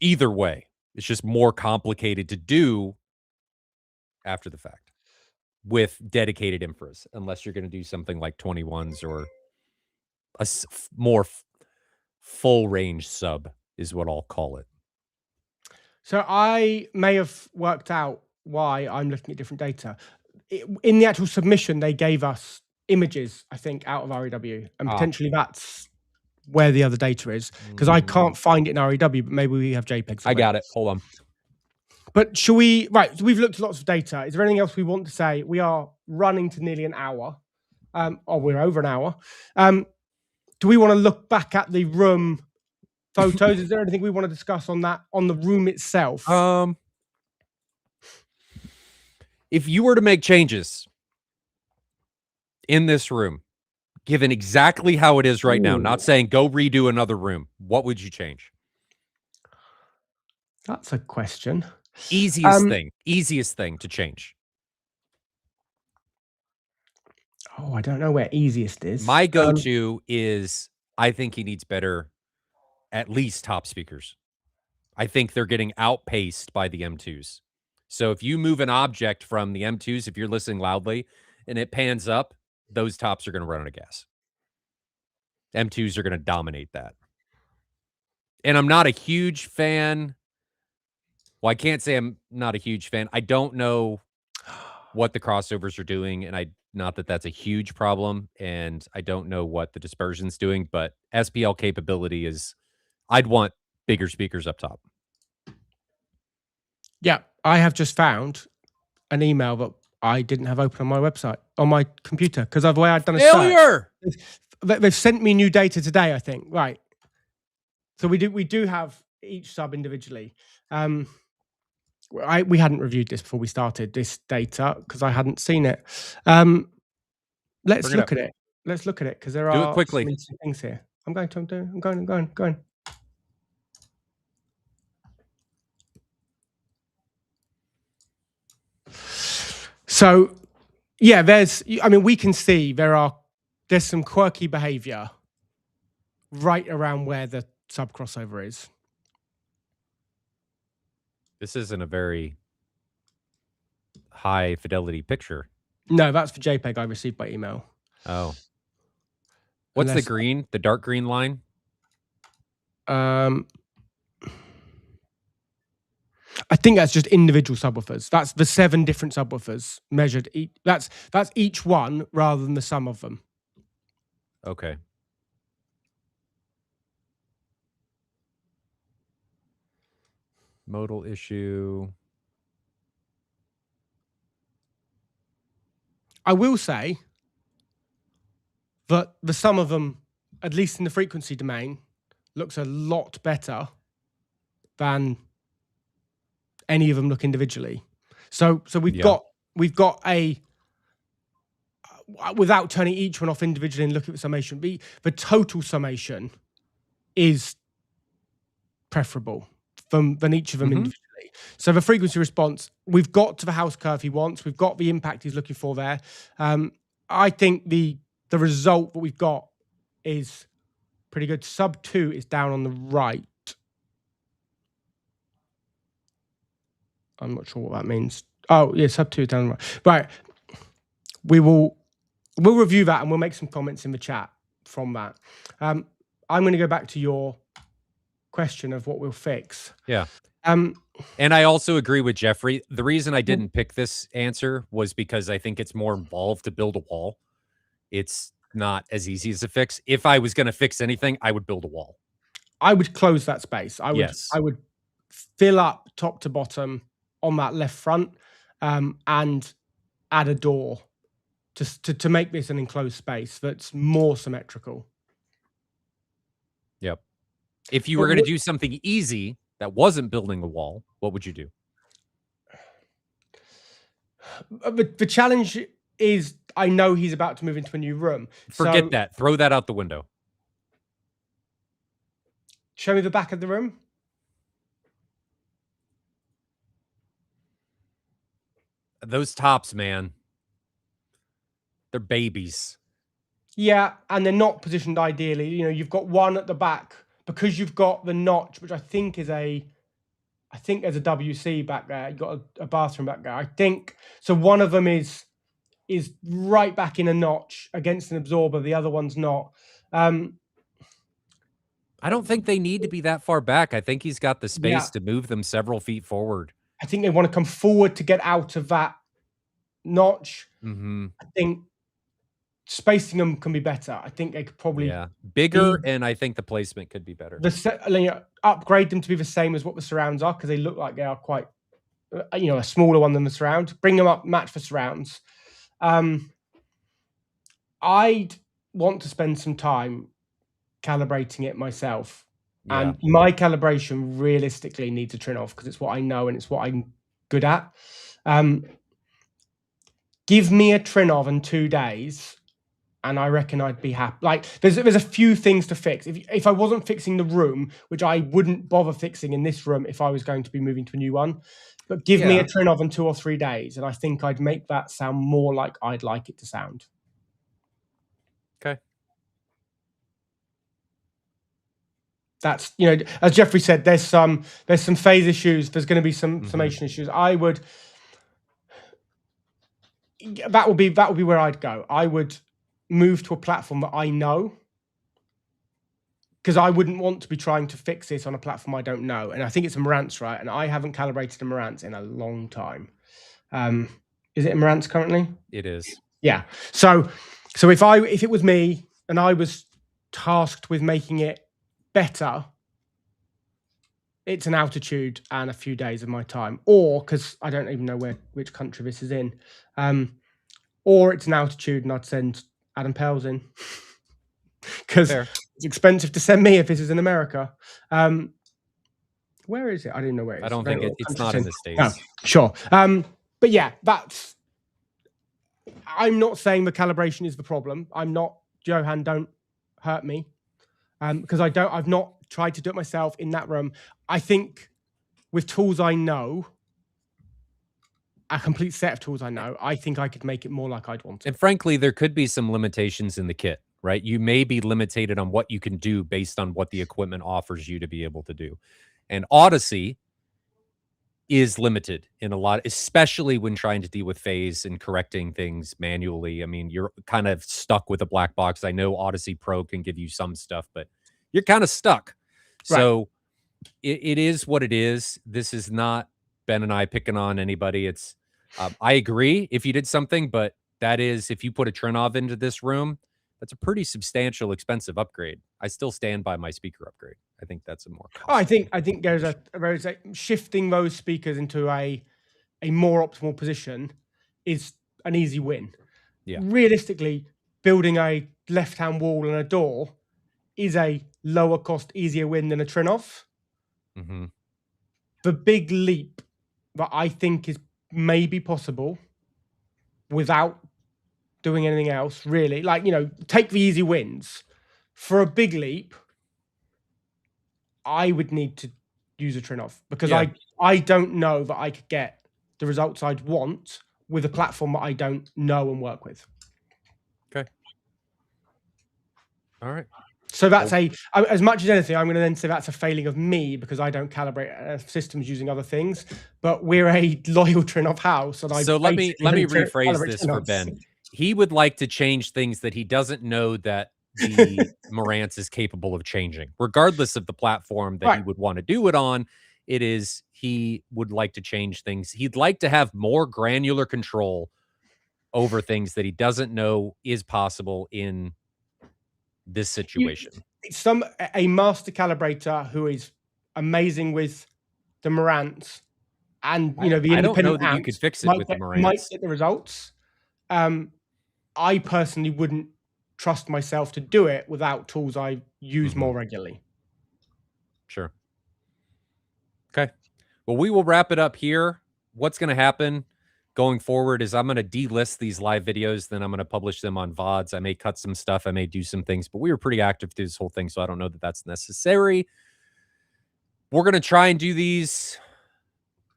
Either way, it's just more complicated to do after the fact with dedicated infras, unless you're going to do something like 21s or a more full range sub is what I'll call it. So I may have worked out why I'm looking at different data. In the actual submission, they gave us images, I think, out of REW, and potentially that's where the other data is, because I can't find it in REW, but maybe we have JPEGs. I got it. Hold on. But shall we? Right, so we've looked at lots of data. Is there anything else we want to say? We are running to nearly an hour. We're over an hour. Do we want to look back at the room photos? Is there anything we want to discuss on that, on the room itself? If you were to make changes in this room, given exactly how it is right now, not saying go redo another room, what would you change? That's a question. Easiest thing to change. Oh, I don't know where easiest is. My go-to is, I think he needs better, at least top speakers. I think they're getting outpaced by the M2s. So if you move an object from the M2s, if you're listening loudly and it pans up, those tops are going to run out of gas. M2s are going to dominate that. And I'm not a huge fan. Well, I can't say I'm not a huge fan. I don't know what the crossovers are doing, and not that that's a huge problem, and I don't know what the dispersion's doing, but SPL capability is, I'd want bigger speakers up top. Yeah, I have just found an email that I didn't have open on my website, on my computer, because of the way I'd done a failure. They've sent me new data today, I think. Right. So we do have each sub individually. We hadn't reviewed this before we started this data because I hadn't seen it. Let's look at it. Let's look at it because there are quickly. some interesting things here. I'm going. So, yeah, we can see there's some quirky behavior right around where the sub crossover is. This isn't a very high fidelity picture. No, that's for JPEG I received by email. Oh. What's the green? The dark green line? I think that's just individual subwoofers. That's the 7 different subwoofers measured. That's each one rather than the sum of them. Okay. Modal issue. I will say that the sum of them, at least in the frequency domain, looks a lot better than any of them look individually. So we've got a, without turning each one off individually and looking at the summation, the total summation is preferable than each of them individually. So the frequency response, we've got to the house curve he wants. We've got the impact he's looking for there. I think the result that we've got is pretty good. Sub 2 is down on the right. I'm not sure what that means. Oh, yeah, sub 2 is down on the right. Right. We'll review that and we'll make some comments in the chat from that. I'm going to go back to your question of what we'll fix. Yeah. And I also agree with Jeffrey. The reason I didn't pick this answer was because I think it's more involved to build a wall. It's not as easy as a fix. If I was going to fix anything, I would build a wall. I would close that space. I would fill up top to bottom on that left front and add a door to make this an enclosed space that's more symmetrical. Yep. If you were going to do something easy that wasn't building a wall, what would you do? The challenge is, I know he's about to move into a new room. Forget that. Throw that out the window. Show me the back of the room. Those tops, man. They're babies. Yeah, and they're not positioned ideally. You know, you've got one at the back because you've got the notch, which I think there's a WC back there. You've got a bathroom back there. I think so. One of them is right back in a notch against an absorber. The other one's not. I don't think they need to be that far back. I think he's got the space to move them several feet forward. I think they want to come forward to get out of that notch. Mm-hmm. I think spacing them can be better. I think they could probably bigger, and I think the placement could be better. Upgrade them to be the same as what the surrounds are, because they look like they are quite, a smaller one than the surround. Bring them up, match for surrounds. I'd want to spend some time calibrating it myself. Yeah. And my calibration realistically needs a trim off, because it's what I know and it's what I'm good at. Give me a trim off in 2 days, and I reckon I'd be happy. Like, there's a few things to fix. If I wasn't fixing the room, which I wouldn't bother fixing in this room if I was going to be moving to a new one, but give me a trim off in 2 or 3 days, and I think I'd make that sound more like I'd like it to sound. Okay. That's, as Jeffrey said, there's some phase issues. There's going to be some summation issues. That would be where I'd go. I would move to a platform that I know, because I wouldn't want to be trying to fix this on a platform I don't know. And I think it's a Marantz, right? And I haven't calibrated a Marantz in a long time. Is it a Marantz currently? It is. Yeah. So if it was me and I was tasked with making it better, it's an altitude and a few days of my time, or because I don't even know which country this is in, or it's an altitude and I'd send Adam Pels in, because it's expensive to send me if this is in America. Where is it? I didn't know where it is. I don't think it's not in the States. No, sure. But yeah, I'm not saying the calibration is the problem. I'm not, Johan, don't hurt me. Because I've not tried to do it myself in that room. I think with tools I know, a complete set of tools I know, I think I could make it more like I'd want it. And frankly, there could be some limitations in the kit, right? You may be limited on what you can do based on what the equipment offers you to be able to do. And Odyssey is limited in a lot, especially when trying to deal with phase and correcting things manually. I mean, you're kind of stuck with a black box. I know Odyssey Pro can give you some stuff, but you're kind of stuck. Right. So it is what it is. This is not Ben and I picking on anybody. It's I agree if you did something, but that is, if you put a Trinov into this room, that's a pretty substantial, expensive upgrade. I still stand by my speaker upgrade. I think that's a more. I think there's a shifting those speakers into a more optimal position is an easy win. Yeah. Realistically, building a left-hand wall and a door is a lower cost, easier win than a Trinov. The big leap that I think is maybe possible without doing anything else, really, like, take the easy wins. For a big leap, I would need to use a Trinov, because I don't know that I could get the results I'd want with a platform that I don't know and work with. Okay. All right. So that's as much as anything, I'm going to then say that's a failing of me, because I don't calibrate systems using other things. But we're a loyal Trinov house, and so let me rephrase this for Ben. He would like to change things that he doesn't know that the Marantz is capable of changing, regardless of the platform that he would want to do it on. He would like to change things. He'd like to have more granular control over things that he doesn't know is possible in this situation. A master calibrator who is amazing with the Marantz, and the independent, I don't know that you could fix it with the Marantz. Might get the results. I personally wouldn't trust myself to do it without tools I use more regularly. Sure. Okay. Well, we will wrap it up here. What's going to happen going forward is I'm going to delist these live videos. Then I'm going to publish them on VODs. I may cut some stuff. I may do some things, but we were pretty active through this whole thing, so I don't know that that's necessary. We're going to try and do these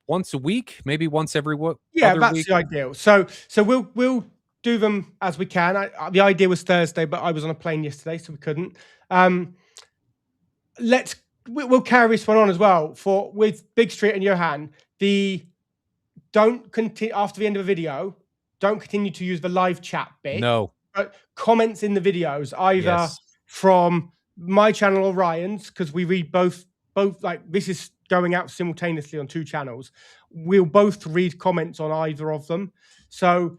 once a week, maybe once every week. Yeah, that's the ideal. So we'll do them as we can. The idea was Thursday, but I was on a plane yesterday, so we couldn't. We'll carry this one on as well with Big Street and Johan. Don't continue after the end of the video. Don't continue to use the live chat bit. No. But comments in the videos, either from my channel or Ryan's, because we read both. Like, this is going out simultaneously on 2 channels. We'll both read comments on either of them. So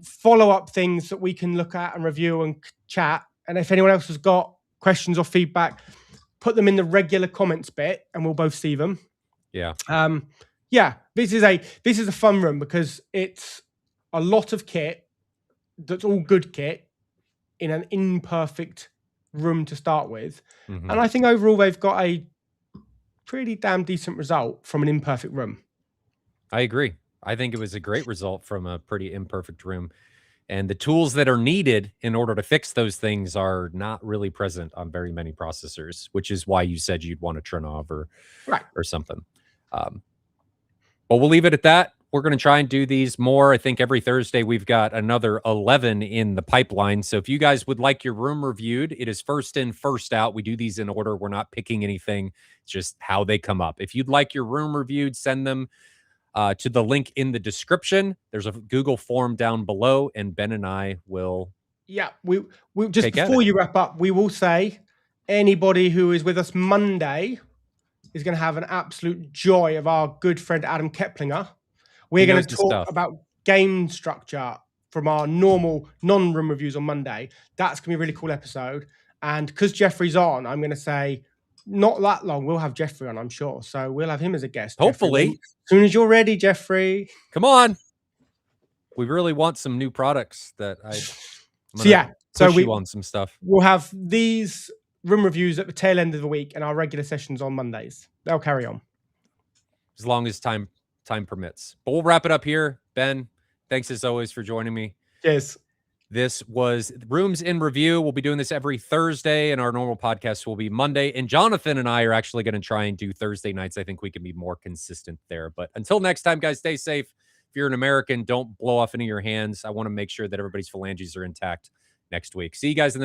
follow-up things that we can look at and review and chat. And if anyone else has got questions or feedback, put them in the regular comments bit and we'll both see them. Yeah. Yeah, this is a fun room because it's a lot of kit that's all good kit in an imperfect room to start with. Mhm. And I think overall they've got a pretty damn decent result from an imperfect room. I agree. I think it was a great result from a pretty imperfect room. And the tools that are needed in order to fix those things are not really present on very many processors, which is why you said you'd want to Trinov or something. But we'll leave it at that. We're going to try and do these more. I think every Thursday we've got another 11 in the pipeline. So if you guys would like your room reviewed, it is first in, first out. We do these in order. We're not picking anything. It's just how they come up. If you'd like your room reviewed, send them to the link in the description. There's a Google form down below, and Ben and I will. Yeah, we just before you wrap up, we will say anybody who is with us Monday is going to have an absolute joy of our good friend Adam Keplinger. We're going to talk about game structure from our normal non-room reviews on Monday. That's going to be a really cool episode. And because Jeffrey's on, I'm going to say not that long, we'll have Jeffrey on, I'm sure. So we'll have him as a guest. Hopefully. As soon as you're ready, Jeffrey. Come on. We really want some new products that so we want some stuff. We'll have these room reviews at the tail end of the week and our regular sessions on Mondays. They'll carry on. As long as time permits. But we'll wrap it up here. Ben, thanks as always for joining me. Cheers. This was Rooms in Review. We'll be doing this every Thursday, and our normal podcast will be Monday. And Jonathan and I are actually going to try and do Thursday nights. I think we can be more consistent there. But until next time, guys, stay safe. If you're an American, don't blow off any of your hands. I want to make sure that everybody's phalanges are intact next week. See you guys in the next